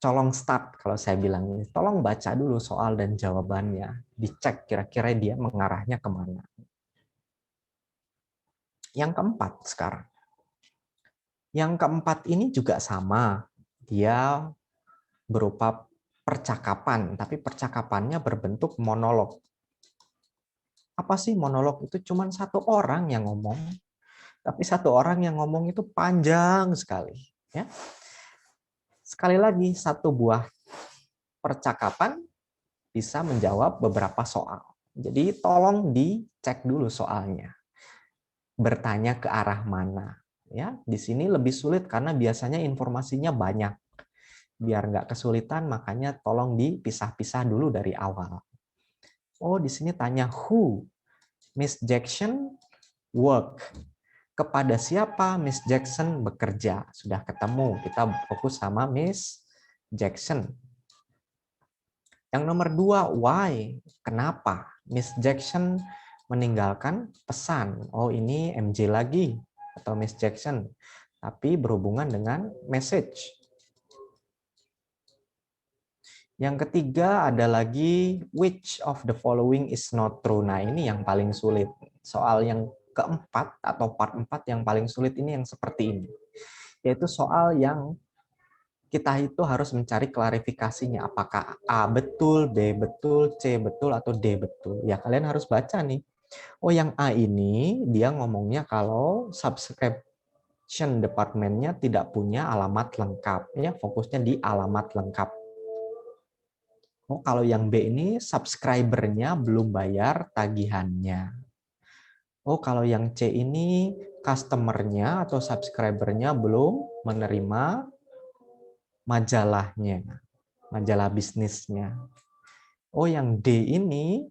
colong start kalau saya bilang ini. Tolong baca dulu soal dan jawabannya. Dicek kira-kira dia mengarahnya kemana. Yang keempat sekarang. Yang keempat ini juga sama. Dia berupa percakapan, tapi percakapannya berbentuk monolog. Apa sih monolog? Itu cuma satu orang yang ngomong. Tapi satu orang yang ngomong itu panjang sekali. Ya. Sekali lagi, satu buah percakapan bisa menjawab beberapa soal. Jadi tolong dicek dulu soalnya. Bertanya ke arah mana. Ya, di sini lebih sulit karena biasanya informasinya banyak. Biar nggak kesulitan, makanya tolong dipisah-pisah dulu dari awal. Oh, di sini tanya who Miss Jackson work. Kepada siapa Miss Jackson bekerja? Sudah ketemu. Kita fokus sama Miss Jackson. Yang nomor 2, why? Kenapa Miss Jackson meninggalkan pesan? Oh, ini MJ lagi atau Miss Jackson, tapi berhubungan dengan message. Yang ketiga ada lagi which of the following is not true. Nah, ini yang paling sulit. Soal yang keempat atau part 4 yang paling sulit ini yang seperti ini. Yaitu soal yang kita itu harus mencari klarifikasinya. Apakah A betul, B betul, C betul, atau D betul. Ya, kalian harus baca nih. Oh, yang A ini dia ngomongnya kalau subscription department-nya tidak punya alamat lengkap. Ya, fokusnya di alamat lengkap. Oh, kalau yang B ini subscriber-nya belum bayar tagihannya. Oh, kalau yang C ini customer-nya atau subscriber-nya belum menerima majalahnya, majalah bisnisnya. Oh, yang D ini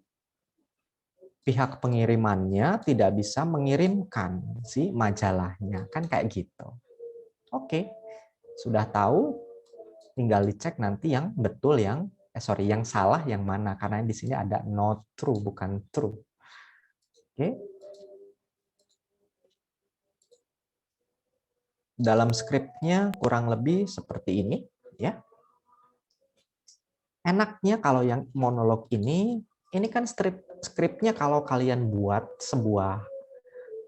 pihak pengirimannya tidak bisa mengirimkan si majalahnya. Kan kayak gitu. Oke, sudah tahu, tinggal dicek nanti yang betul yang yang salah yang mana, karena di sini ada not true bukan true. Oke. Dalam skripnya kurang lebih seperti ini ya. Enaknya kalau yang monolog ini kan skripnya kalau kalian buat sebuah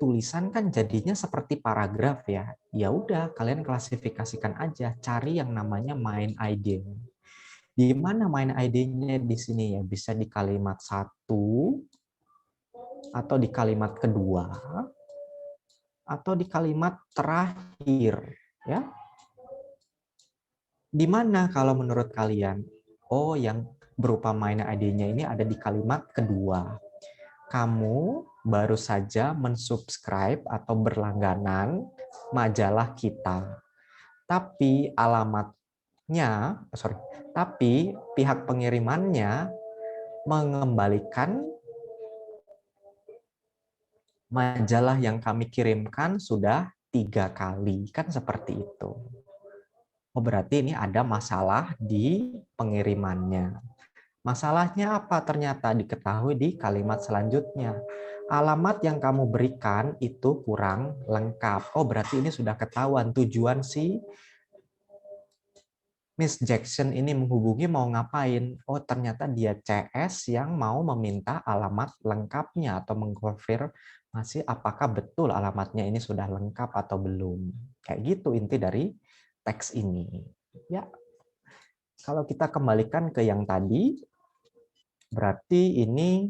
tulisan kan jadinya seperti paragraf ya. Ya udah, kalian klasifikasikan aja, cari yang namanya main idea. Di mana main ID-nya di sini ya? Bisa di kalimat 1 atau di kalimat kedua atau di kalimat terakhir ya. Di mana kalau menurut kalian? Oh, yang berupa main ID-nya ini ada di kalimat kedua. Kamu baru saja mensubscribe atau berlangganan majalah kita. Tapi tapi pihak pengirimannya mengembalikan majalah yang kami kirimkan sudah 3 kali. Kan seperti itu. Oh, berarti ini ada masalah di pengirimannya. Masalahnya apa? Ternyata diketahui di kalimat selanjutnya. Alamat yang kamu berikan itu kurang lengkap. Oh, berarti ini sudah ketahuan tujuan si Miss Jackson ini menghubungi mau ngapain. Oh, ternyata dia CS yang mau meminta alamat lengkapnya atau mengkonfirmasi apakah betul alamatnya ini sudah lengkap atau belum. Kayak gitu inti dari teks ini. Ya. Kalau kita kembalikan ke yang tadi, berarti ini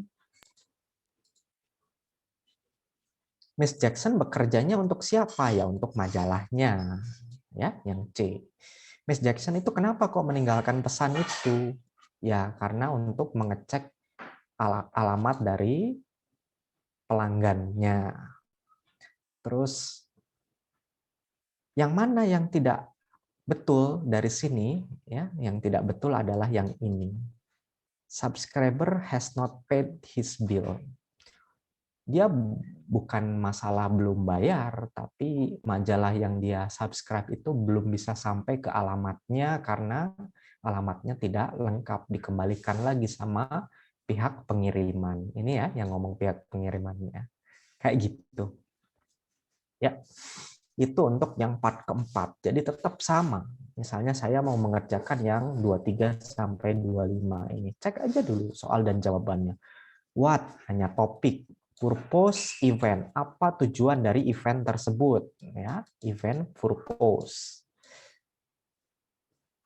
Miss Jackson bekerjanya untuk siapa ya? Untuk majalahnya, ya, yang C. Miss Jackson itu kenapa kok meninggalkan pesan itu? Ya, karena untuk mengecek alamat dari pelanggannya. Terus, yang mana yang tidak betul dari sini? Ya, yang tidak betul adalah yang ini. Subscriber has not paid his bill. Dia bukan masalah belum bayar, tapi majalah yang dia subscribe itu belum bisa sampai ke alamatnya karena alamatnya tidak lengkap, dikembalikan lagi sama pihak pengiriman. Ini ya yang ngomong pihak pengirimannya. Kayak gitu. Ya, itu untuk yang part keempat. Jadi tetap sama. Misalnya saya mau mengerjakan yang 23 sampai 25 ini. Cek aja dulu soal dan jawabannya. What? Hanya topik. Purpose event, apa tujuan dari event tersebut, ya, event purpose.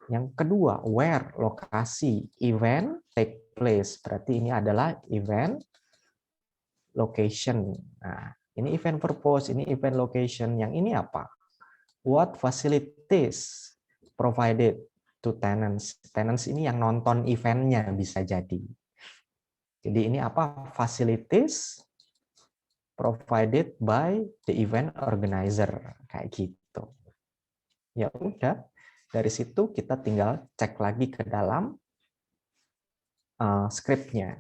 Yang kedua, where, lokasi, event take place, berarti ini adalah event location. Nah, ini event purpose, ini event location, yang ini apa? What facilities provided to tenants. Tenants ini yang nonton eventnya bisa jadi. Jadi ini apa? Facilities provided by the event organizer, kayak gitu. Ya udah, dari situ kita tinggal cek lagi ke dalam skripnya.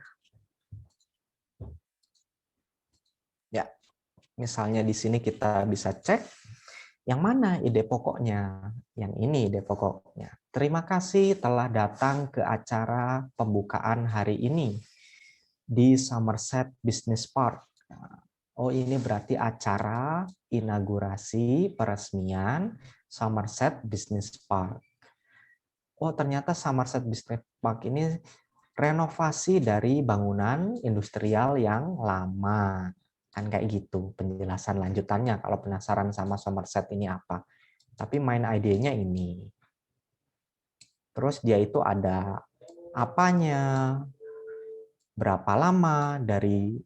Ya, misalnya di sini kita bisa cek yang mana ide pokoknya, yang ini ide pokoknya. Terima kasih telah datang ke acara pembukaan hari ini di Somerset Business Park. Oh, ini berarti acara inaugurasi peresmian Somerset Business Park. Oh, ternyata Somerset Business Park ini renovasi dari bangunan industrial yang lama. Kan kayak gitu penjelasan lanjutannya kalau penasaran sama Somerset ini apa. Tapi main idenya ini. Terus dia itu ada apanya, berapa lama dari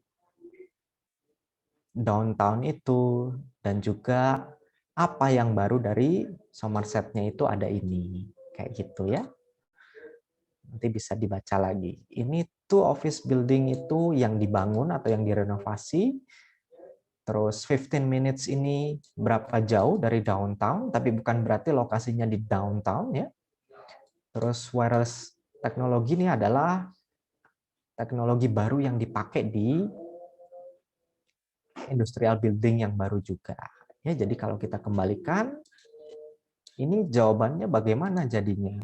downtown itu, dan juga apa yang baru dari Somerset-nya itu ada ini. Kayak gitu ya. Nanti bisa dibaca lagi. Ini tuh office building itu yang dibangun atau yang direnovasi. Terus 15 minutes ini berapa jauh dari downtown, tapi bukan berarti lokasinya di downtown ya. Terus wireless teknologi ini adalah teknologi baru yang dipakai di industrial building yang baru juga. Ya, jadi kalau kita kembalikan, ini jawabannya bagaimana jadinya?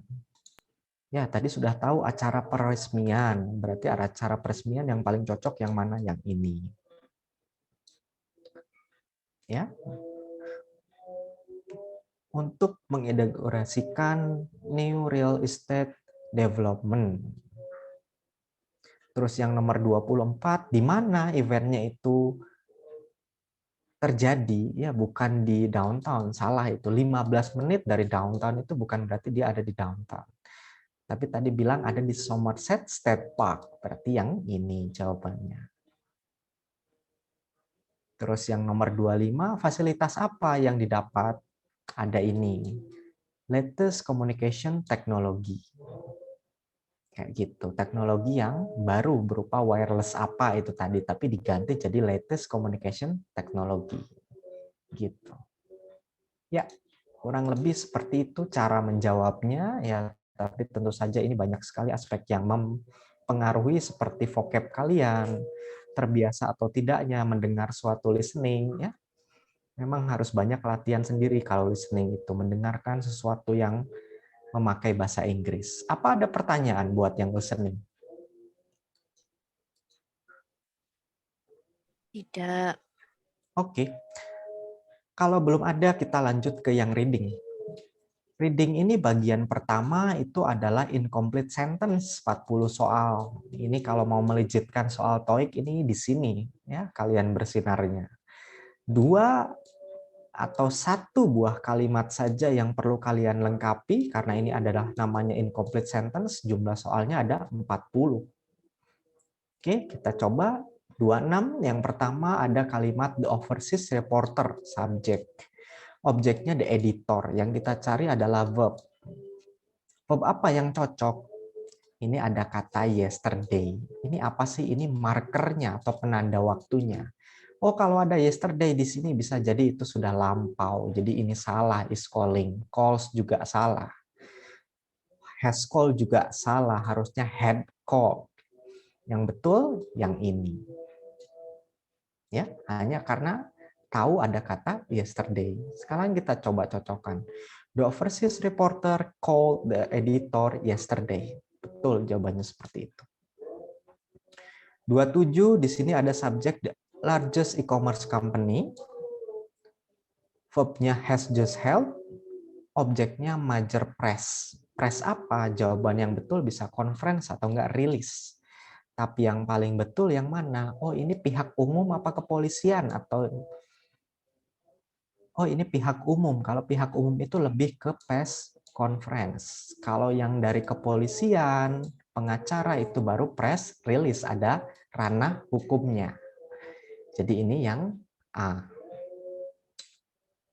Ya, tadi sudah tahu acara peresmian. Berarti acara peresmian yang paling cocok yang mana? Yang ini. Ya. Untuk mengintegrasikan new real estate development. Terus yang nomor 24, di mana eventnya itu terjadi, ya bukan di downtown, salah itu 15 menit dari downtown itu bukan berarti dia ada di downtown. Tapi tadi bilang ada di Somerset State Park, berarti yang ini jawabannya. Terus yang nomor 25, fasilitas apa yang didapat? Ada ini. latest communication technology. Kayak gitu, teknologi yang baru berupa wireless apa itu tadi, tapi diganti jadi latest communication technology. Gitu. Ya, kurang lebih seperti itu cara menjawabnya ya, tapi tentu saja ini banyak sekali aspek yang mempengaruhi seperti vocab kalian, terbiasa atau tidaknya mendengar suatu listening ya. Memang harus banyak latihan sendiri kalau listening itu, mendengarkan sesuatu yang memakai bahasa Inggris. Apa ada pertanyaan buat yang listening? Tidak. Oke. Kalau belum ada, kita lanjut ke yang reading. Reading ini bagian pertama itu adalah incomplete sentence, 40 soal. Ini kalau mau melejitkan soal TOEIC ini di sini ya, kalian bersinarnya. 2 atau 1 buah kalimat saja yang perlu kalian lengkapi, karena ini adalah namanya incomplete sentence, jumlah soalnya ada 40. Oke, kita coba 26. Yang pertama ada kalimat the overseas reporter, subject. Objeknya the editor, yang kita cari adalah verb. Verb apa yang cocok? Ini ada kata yesterday. Ini apa sih? Ini markernya atau penanda waktunya. Oh, kalau ada yesterday di sini bisa jadi itu sudah lampau. Jadi ini salah, is calling. Calls juga salah. Has called juga salah, harusnya had called. Yang betul yang ini. Ya, hanya karena tahu ada kata yesterday. Sekarang kita coba cocokkan. The overseas reporter called the editor yesterday. Betul, jawabannya seperti itu. 27 di sini ada subjek the largest e-commerce company. Verbnya has just held. Objeknya major press. Press apa? Jawaban yang betul bisa conference atau enggak rilis. Tapi yang paling betul yang mana? Oh, ini pihak umum apa kepolisian? Atau oh, ini pihak umum. Kalau pihak umum itu lebih ke press conference. Kalau yang dari kepolisian, pengacara itu baru press release, ada ranah hukumnya. Jadi ini yang A.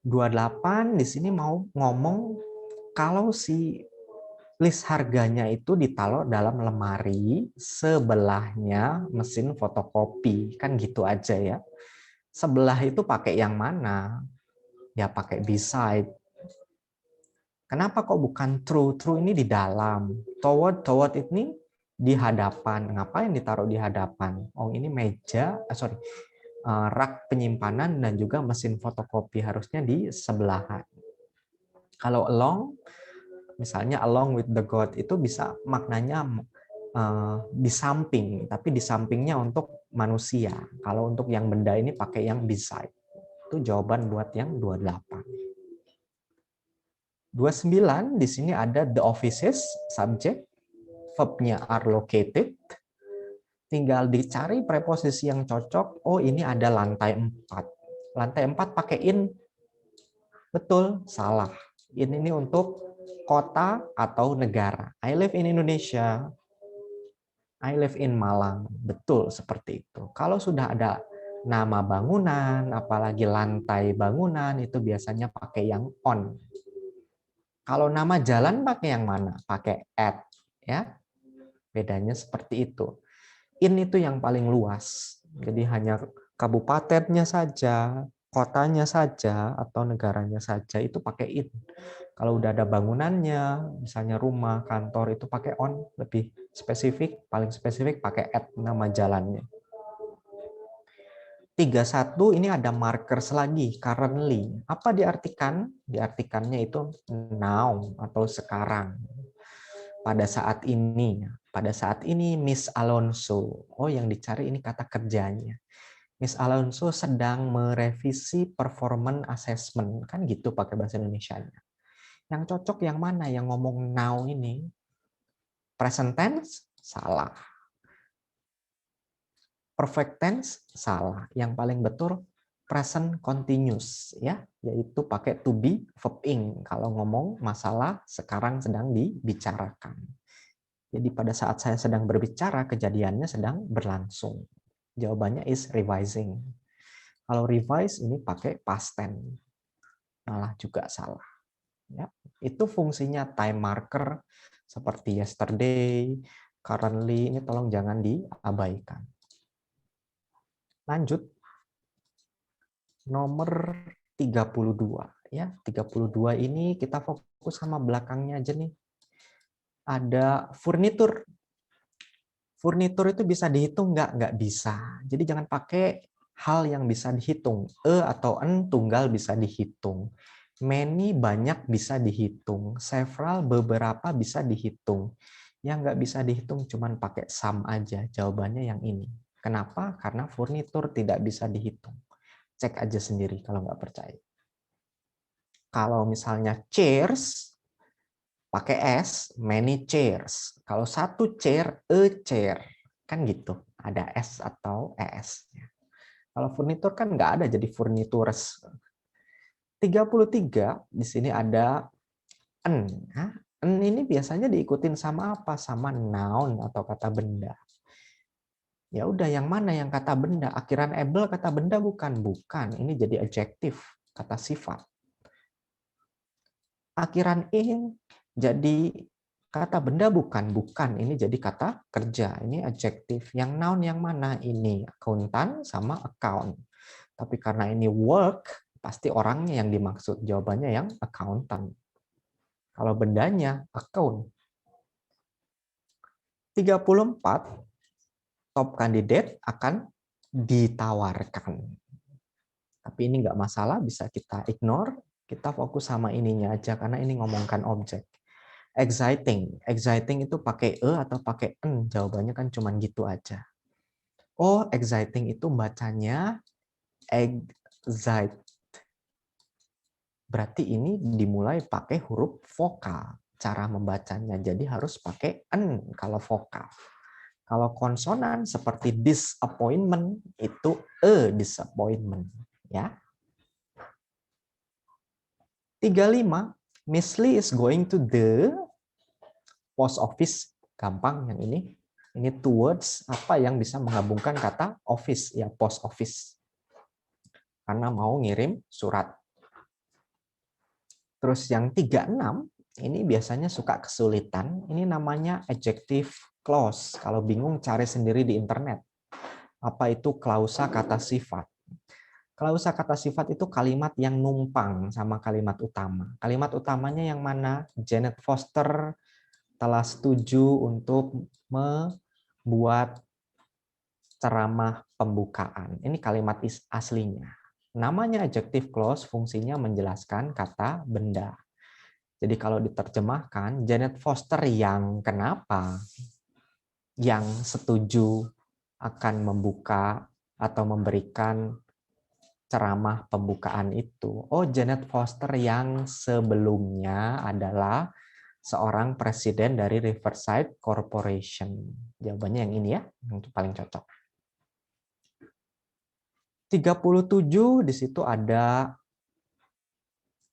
28 di sini mau ngomong kalau si list harganya itu ditaruh dalam lemari sebelahnya mesin fotokopi. Kan gitu aja ya. Sebelah itu pakai yang mana? Ya pakai beside. Kenapa kok bukan true? True ini di dalam. Toward ini di hadapan. Ngapain ditaruh di hadapan? Oh, ini meja, rak penyimpanan dan juga mesin fotokopi, harusnya di sebelahan. Kalau along, misalnya along with the God itu bisa maknanya di samping, tapi di sampingnya untuk manusia. Kalau untuk yang benda ini pakai yang beside. Itu jawaban buat yang 28. 29 di sini ada the offices, subject, verbnya are located. Tinggal dicari preposisi yang cocok. Oh, ini ada lantai 4. Lantai 4 pakai in. Betul, salah. In ini untuk kota atau negara. I live in Indonesia. I live in Malang. Betul, seperti itu. Kalau sudah ada nama bangunan, apalagi lantai bangunan, itu biasanya pakai yang on. Kalau nama jalan pakai yang mana? Pakai at. Ya. Bedanya seperti itu. In itu yang paling luas. Jadi hanya kabupatennya saja, kotanya saja, atau negaranya saja itu pakai in. Kalau udah ada bangunannya, misalnya rumah, kantor, itu pakai on. Lebih spesifik, paling spesifik pakai at nama jalannya. 31 ini ada markers lagi, currently. Apa diartikan? Diartikannya itu now atau sekarang. Pada saat ini. Pada saat ini Miss Alonso. Oh, yang dicari ini kata kerjanya. Miss Alonso sedang merevisi performance assessment. Kan gitu pakai bahasa Indonesianya. Yang cocok yang mana? Yang ngomong now ini. Present tense? Salah. Perfect tense? Salah. Yang paling betul present continuous, ya, yaitu pakai to be verb ing kalau ngomong masalah sekarang sedang dibicarakan. Jadi pada saat saya sedang berbicara, kejadiannya sedang berlangsung. Jawabannya is revising. Kalau revise ini pakai past tense. Malah juga salah. Ya. Itu fungsinya time marker seperti yesterday, currently, ini tolong jangan diabaikan. Lanjut. Nomor 32 ya. 32 ini kita fokus sama belakangnya aja nih. Ada furnitur. Furnitur itu bisa dihitung nggak? Nggak bisa. Jadi jangan pakai hal yang bisa dihitung. Atau n tunggal bisa dihitung. Many banyak bisa dihitung. Several beberapa bisa dihitung. Yang nggak bisa dihitung cuman pakai some aja. Jawabannya yang ini. Kenapa? Karena furnitur tidak bisa dihitung. Cek aja sendiri kalau nggak percaya. Kalau misalnya chairs, pakai S, many chairs. Kalau satu chair, a chair. Kan gitu, ada S atau ES. Kalau furnitur kan nggak ada, jadi furnitures. 33, di sini ada n. N ini biasanya diikutin sama apa? Sama noun atau kata benda. Ya udah, yang mana yang kata benda? Akhiran able kata benda bukan? Bukan. Ini jadi adjektif, kata sifat. Akhiran in jadi kata benda bukan? Bukan. Ini jadi kata kerja. Ini adjektif. Yang noun yang mana? Ini akuntan sama account. Tapi karena ini work, pasti orangnya yang dimaksud. Jawabannya yang accountant. Kalau bendanya account. 34 top candidate akan ditawarkan. Tapi ini nggak masalah, bisa kita ignore. Kita fokus sama ininya aja, karena ini ngomongkan objek. Exciting. Exciting itu pakai E atau pakai N? Jawabannya kan cuman gitu aja. Oh, exciting itu bacanya excite. Berarti ini dimulai pakai huruf vokal. Cara membacanya, jadi harus pakai N kalau vokal. Kalau konsonan seperti disappointment itu disappointment, ya. 35, Miss Lee is going to the post office. Gampang yang ini. Ini two words apa yang bisa menggabungkan kata office, ya post office. Karena mau ngirim surat. Terus yang 36 ini biasanya suka kesulitan. Ini namanya adjective clause. Kalau bingung cari sendiri di internet. Apa itu klausa kata sifat? Klausa kata sifat itu kalimat yang numpang sama kalimat utama. Kalimat utamanya yang mana? Janet Foster telah setuju untuk membuat ceramah pembukaan. Ini kalimat aslinya. Namanya adjective clause, fungsinya menjelaskan kata benda. Jadi kalau diterjemahkan, Janet Foster yang kenapa? Yang setuju akan membuka atau memberikan ceramah pembukaan itu. Oh, Janet Foster yang sebelumnya adalah seorang presiden dari Riverside Corporation. Jawabannya yang ini ya, yang paling cocok. 37 di situ ada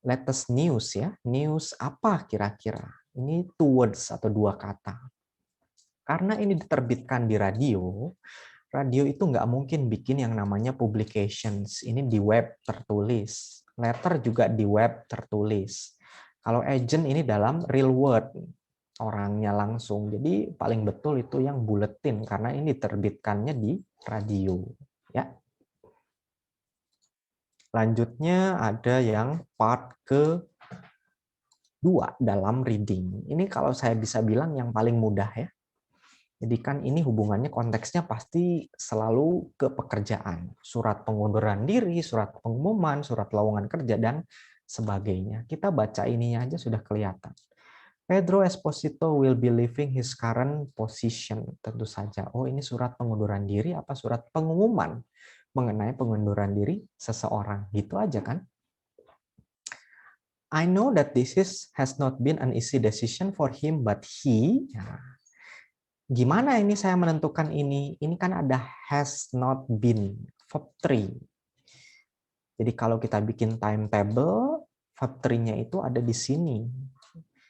latest news ya. News apa kira-kira? Ini two words atau dua kata. Karena ini diterbitkan di radio, radio itu nggak mungkin bikin yang namanya publications. Ini di web tertulis. Letter juga di web tertulis. Kalau agent ini dalam real world, orangnya langsung. Jadi paling betul itu yang bulletin karena ini diterbitkannya di radio. Ya. Lanjutnya ada yang part ke-2 dalam reading. Ini kalau saya bisa bilang yang paling mudah ya. Jadi kan ini hubungannya konteksnya pasti selalu ke pekerjaan. Surat pengunduran diri, surat pengumuman, surat lowongan kerja, dan sebagainya. Kita baca ininya aja sudah kelihatan. Pedro Esposito will be leaving his current position. Tentu saja. Oh, ini surat pengunduran diri apa surat pengumuman mengenai pengunduran diri seseorang. Gitu aja kan. I know that this has not been an easy decision for him, but he... Nah, gimana ini saya menentukan ini? Ini kan ada has not been, verb 3. Jadi kalau kita bikin timetable, verb 3-nya itu ada di sini.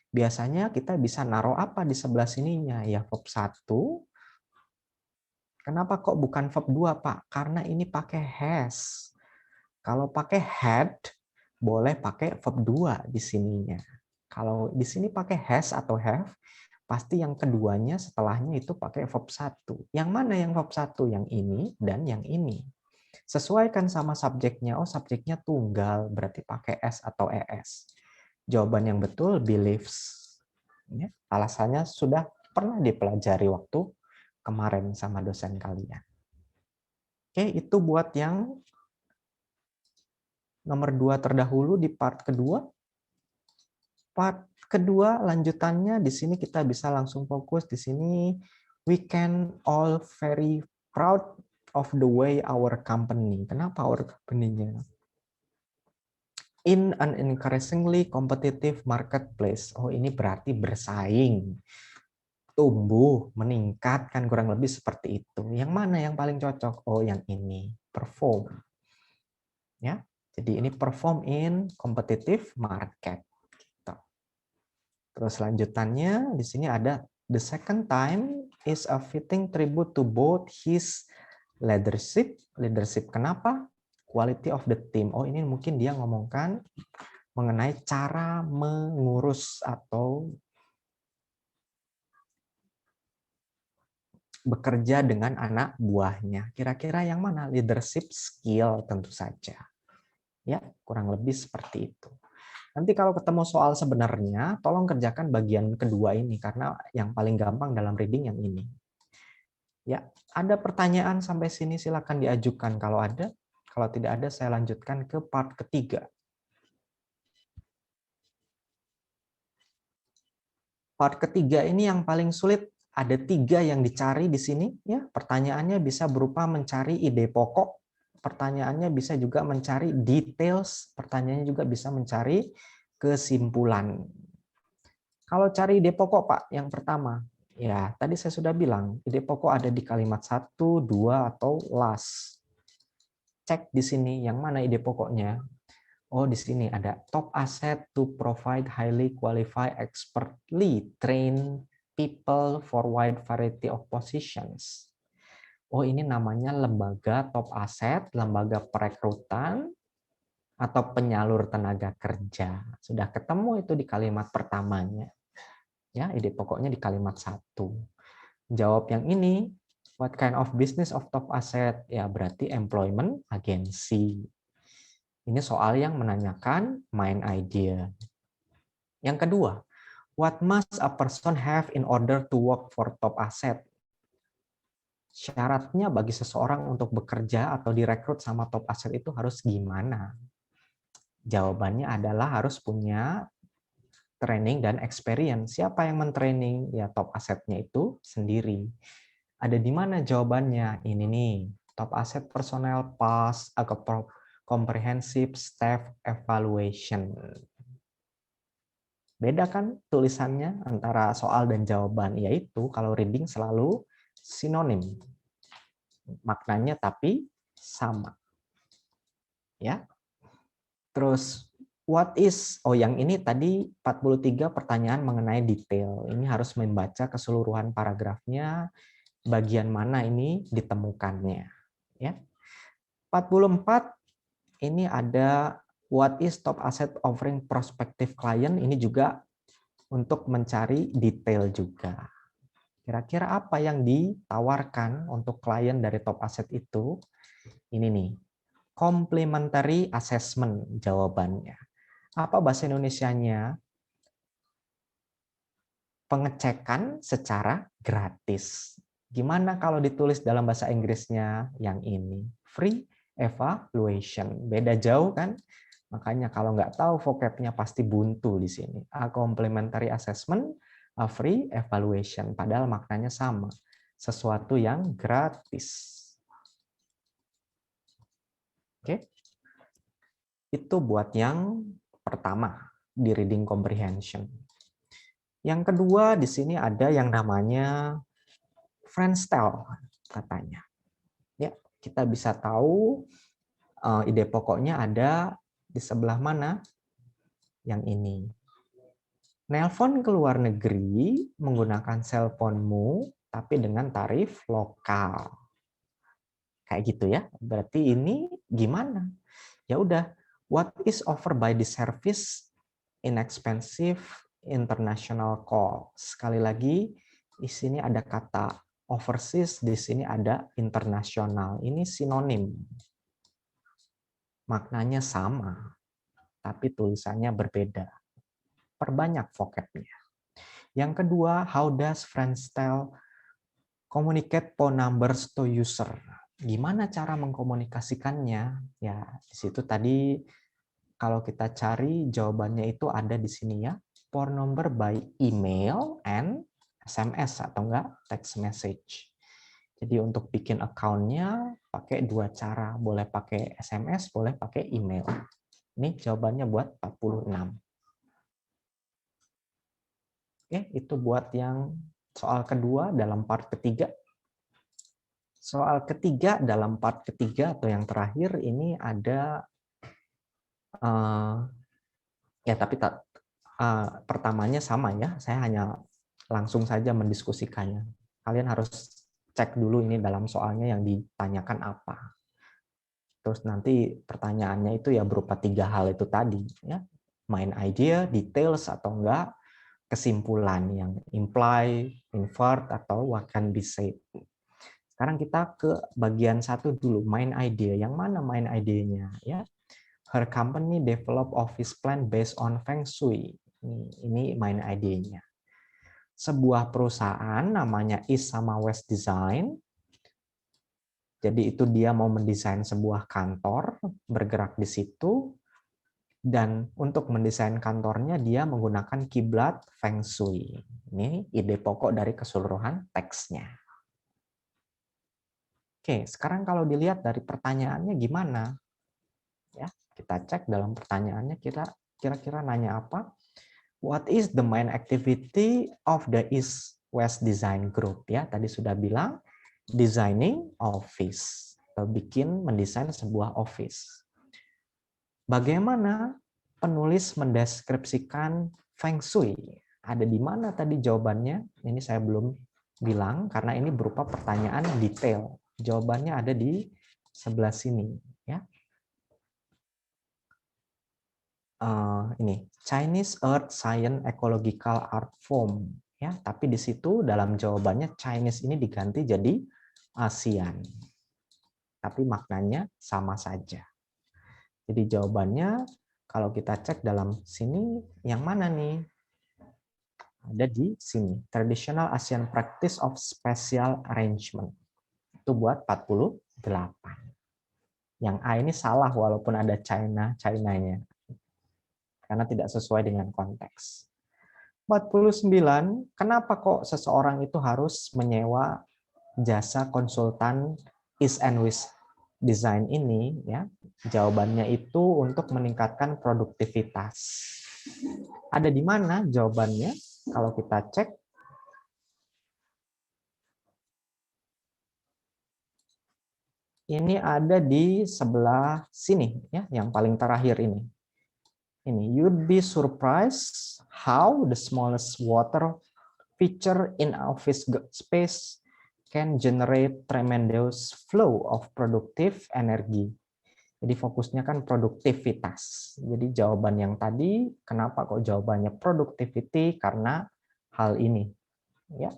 Biasanya kita bisa naruh apa di sebelah sininya? Ya verb 1. Kenapa kok bukan verb 2, Pak? Karena ini pakai has. Kalau pakai had, boleh pakai verb 2 di sininya. Kalau di sini pakai has atau have, pasti yang keduanya setelahnya itu pakai verb 1. Yang mana yang verb 1? Yang ini dan yang ini. Sesuaikan sama subjeknya. Oh, subjeknya tunggal, berarti pakai s atau es. Jawaban yang betul believes. Ya, alasannya sudah pernah dipelajari waktu kemarin sama dosen kalian. Oke, itu buat yang nomor 2 terdahulu di part kedua. Part kedua lanjutannya di sini kita bisa langsung fokus di sini. We can all very proud of the way our company. Kenapa our company-nya? In an increasingly competitive marketplace. Oh, ini berarti bersaing, tumbuh, meningkat, kan kurang lebih seperti itu. Yang mana yang paling cocok? Oh, yang ini, perform. Ya, jadi ini perform in competitive market. Gitu. Terus lanjutannya di sini ada the second time is a fitting tribute to both his leadership. Leadership kenapa? Quality of the team. Oh, ini mungkin dia ngomongkan mengenai cara mengurus atau bekerja dengan anak buahnya. Kira-kira yang mana? Leadership skill tentu saja. Ya, kurang lebih seperti itu. Nanti kalau ketemu soal sebenarnya, tolong kerjakan bagian kedua ini karena yang paling gampang dalam reading yang ini. Ya, ada pertanyaan sampai sini silakan diajukan kalau ada. Kalau tidak ada, saya lanjutkan ke part ketiga. Part ketiga ini yang paling sulit. Ada 3 yang dicari di sini. Ya, pertanyaannya bisa berupa mencari ide pokok. Pertanyaannya bisa juga mencari details. Pertanyaannya juga bisa mencari kesimpulan. Kalau cari ide pokok, Pak, yang pertama. Ya, tadi saya sudah bilang, ide pokok ada di kalimat 1, 2, atau last. Cek di sini yang mana ide pokoknya. Oh, di sini ada top asset to provide highly qualified, expertly trained people for wide variety of positions. Oh, ini namanya lembaga top asset, lembaga perekrutan atau penyalur tenaga kerja. Sudah ketemu itu di kalimat pertamanya. Ya, ide pokoknya di kalimat 1. Jawab yang ini. What kind of business of top asset? Ya, berarti employment agency. Ini soal yang menanyakan main idea. Yang kedua, what must a person have in order to work for top asset? Syaratnya bagi seseorang untuk bekerja atau direkrut sama top asset itu harus gimana? Jawabannya adalah harus punya training dan experience. Siapa yang mentraining? Ya, top assetnya itu sendiri. Ada di mana jawabannya? Ini nih, top asset personnel pass atau comprehensive staff evaluation. Beda kan tulisannya antara soal dan jawaban, yaitu kalau reading selalu sinonim. Maknanya tapi sama. Ya. Terus what is, oh yang ini tadi 43 pertanyaan mengenai detail. Ini harus membaca keseluruhan paragrafnya, bagian mana ini ditemukannya. Ya. 44 ini ada what is top asset offering prospective client, ini juga untuk mencari detail juga. Kira-kira apa yang ditawarkan untuk klien dari top asset itu? Ini nih, complementary assessment jawabannya. Apa bahasa Indonesianya? Pengecekan secara gratis. Gimana kalau ditulis dalam bahasa Inggrisnya yang ini? Free evaluation. Beda jauh kan? Makanya kalau nggak tahu vocabnya pasti buntu di sini. A complementary assessment, a free evaluation. Padahal maknanya sama. Sesuatu yang gratis. Oke. Itu buat yang pertama di reading comprehension. Yang kedua di sini ada yang namanya French style katanya. Ya, kita bisa tahu ide pokoknya ada di sebelah mana? Yang ini. Nelpon ke luar negeri menggunakan cellphone-mu tapi dengan tarif lokal. Kayak gitu ya. Berarti ini gimana? Ya udah, what is offered by the service inexpensive international call. Sekali lagi, di sini ada kata overseas, di sini ada internasional. Ini sinonim. Maknanya sama, tapi tulisannya berbeda. Perbanyak vocabnya. Yang kedua, how does Friendster communicate phone numbers to user? Gimana cara mengkomunikasikannya? Ya, di situ tadi kalau kita cari jawabannya itu ada di sini ya. Phone number by email and SMS atau enggak text message. Jadi untuk bikin account-nya pakai dua cara, boleh pakai SMS, boleh pakai email. Ini jawabannya buat 46. Oke, itu buat yang soal kedua dalam part ketiga. Soal ketiga dalam part ketiga atau yang terakhir ini ada ya tapi pertamanya sama ya. Saya hanya langsung saja mendiskusikannya. Kalian harus cek dulu ini dalam soalnya yang ditanyakan apa. Terus nanti pertanyaannya itu ya berupa 3 hal itu tadi ya. Main idea, details atau enggak, kesimpulan yang imply, invert atau what can be said. Sekarang kita ke bagian 1 dulu, main idea. Yang mana main idenya ya? Her company develop office plan based on Feng Shui. Ini main idenya. Sebuah perusahaan namanya East sama West Design. Jadi itu dia mau mendesain sebuah kantor, bergerak di situ. Dan untuk mendesain kantornya dia menggunakan kiblat Feng Shui. Ini ide pokok dari keseluruhan teksnya. Oke, sekarang kalau dilihat dari pertanyaannya gimana? Ya, kita cek dalam pertanyaannya kira-kira nanya apa? What is the main activity of the East West Design Group? Ya, tadi sudah bilang designing office atau mendesain sebuah office. Bagaimana penulis mendeskripsikan Feng Shui? Ada di mana tadi jawabannya? Ini saya belum bilang karena ini berupa pertanyaan detail. Jawabannya ada di sebelah sini, ya. Ini Chinese Earth Science Ecological Art Form, ya. Tapi di situ dalam jawabannya Chinese ini diganti jadi ASEAN. Tapi maknanya sama saja. Jadi jawabannya kalau kita cek dalam sini yang mana nih? Ada di sini. Traditional Asian Practice of Spatial Arrangement. Itu buat 48. Yang A ini salah walaupun ada China-nya. Karena tidak sesuai dengan konteks. 49, kenapa kok seseorang itu harus menyewa jasa konsultan East and West Design ini? Ya, jawabannya itu untuk meningkatkan produktivitas. Ada di mana jawabannya? Kalau kita cek, ini ada di sebelah sini, ya, yang paling terakhir ini. Ini, you'd be surprised how the smallest water feature in office space can generate tremendous flow of productive energy. Jadi fokusnya kan produktivitas. Jadi jawaban yang tadi, kenapa kok jawabannya productivity? Karena hal ini. Ya.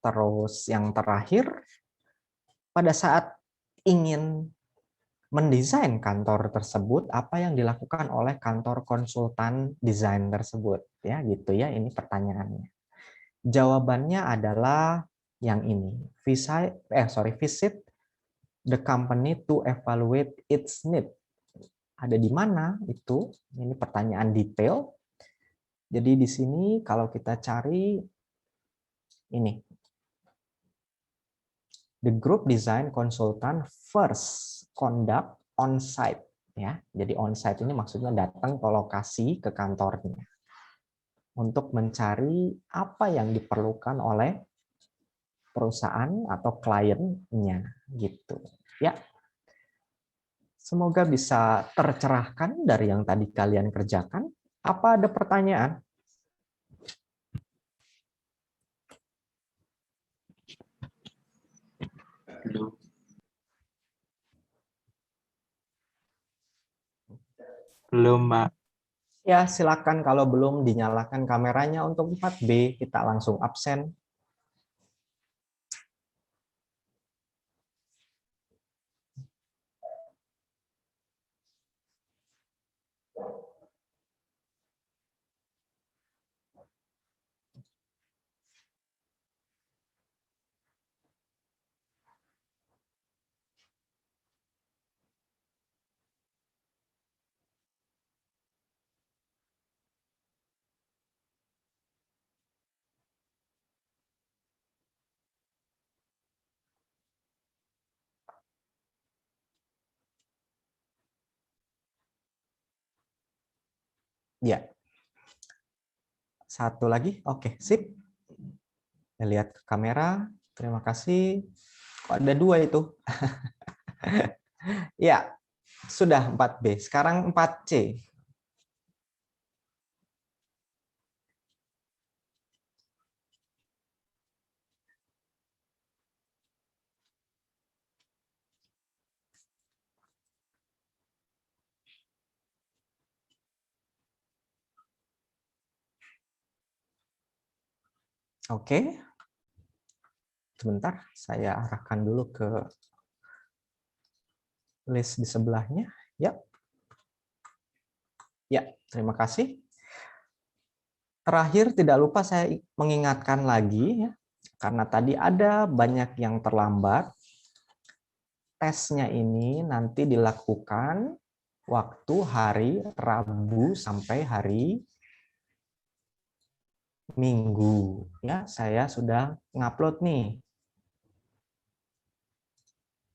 Terus yang terakhir, pada saat ingin mendesain kantor tersebut, apa yang dilakukan oleh kantor konsultan desain tersebut? Ya, gitu ya, ini pertanyaannya. Jawabannya adalah yang ini. Visit the company to evaluate its need. Ada di mana itu? Ini pertanyaan detail. Jadi di sini kalau kita cari ini. The group design consultant first conduct on-site. Ya, jadi on-site ini maksudnya datang ke lokasi, ke kantornya. Untuk mencari apa yang diperlukan oleh perusahaan atau kliennya gitu ya. Semoga bisa tercerahkan dari yang tadi kalian kerjakan. Apa ada pertanyaan? Belum, Mbak. Ya, silakan kalau belum dinyalakan kameranya untuk 4B, kita langsung absen. Ya. Satu lagi. Oke, sip. Lihat ke kamera. Terima kasih. Kok ada 2 itu? Ya, sudah 4B. Sekarang 4C. Oke. Sebentar, saya arahkan dulu ke list di sebelahnya. Ya. Ya, terima kasih. Terakhir, tidak lupa saya mengingatkan lagi, ya, karena tadi ada banyak yang terlambat. Tesnya ini nanti dilakukan waktu hari Rabu sampai hari Minggu. Ya, saya sudah ngupload nih.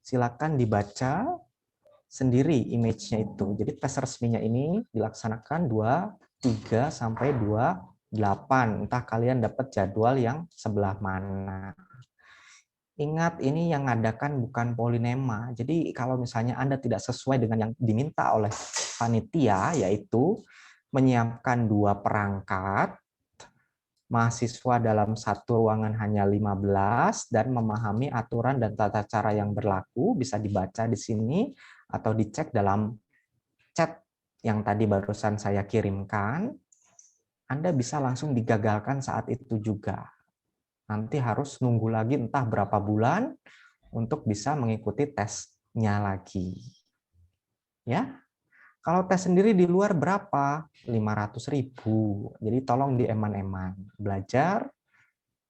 Silakan dibaca sendiri image-nya itu. Jadi tes resminya ini dilaksanakan 23 sampai 28. Entah kalian dapat jadwal yang sebelah mana. Ingat, ini yang ngadakan bukan Polinema. Jadi kalau misalnya Anda tidak sesuai dengan yang diminta oleh panitia, yaitu menyiapkan 2 perangkat, mahasiswa dalam satu ruangan hanya 15, dan memahami aturan dan tata cara yang berlaku, bisa dibaca di sini atau dicek dalam chat yang tadi barusan saya kirimkan. Anda bisa langsung digagalkan saat itu juga. Nanti harus nunggu lagi entah berapa bulan untuk bisa mengikuti tesnya lagi. Ya. Kalau tes sendiri di luar berapa? 500.000. Jadi tolong dieman-eman. Belajar,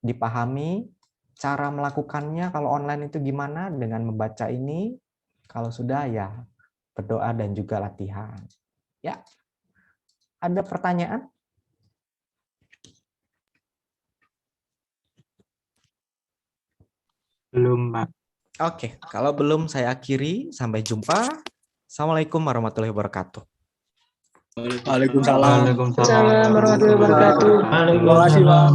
dipahami cara melakukannya kalau online itu gimana dengan membaca ini. Kalau sudah ya berdoa dan juga latihan. Ya. Ada pertanyaan? Belum, Mbak. Oke, kalau belum saya akhiri. Sampai jumpa. Assalamualaikum warahmatullahi wabarakatuh. Waalaikumsalam. Waalaikumsalam warahmatullahi wabarakatuh. Terima kasih, Bang.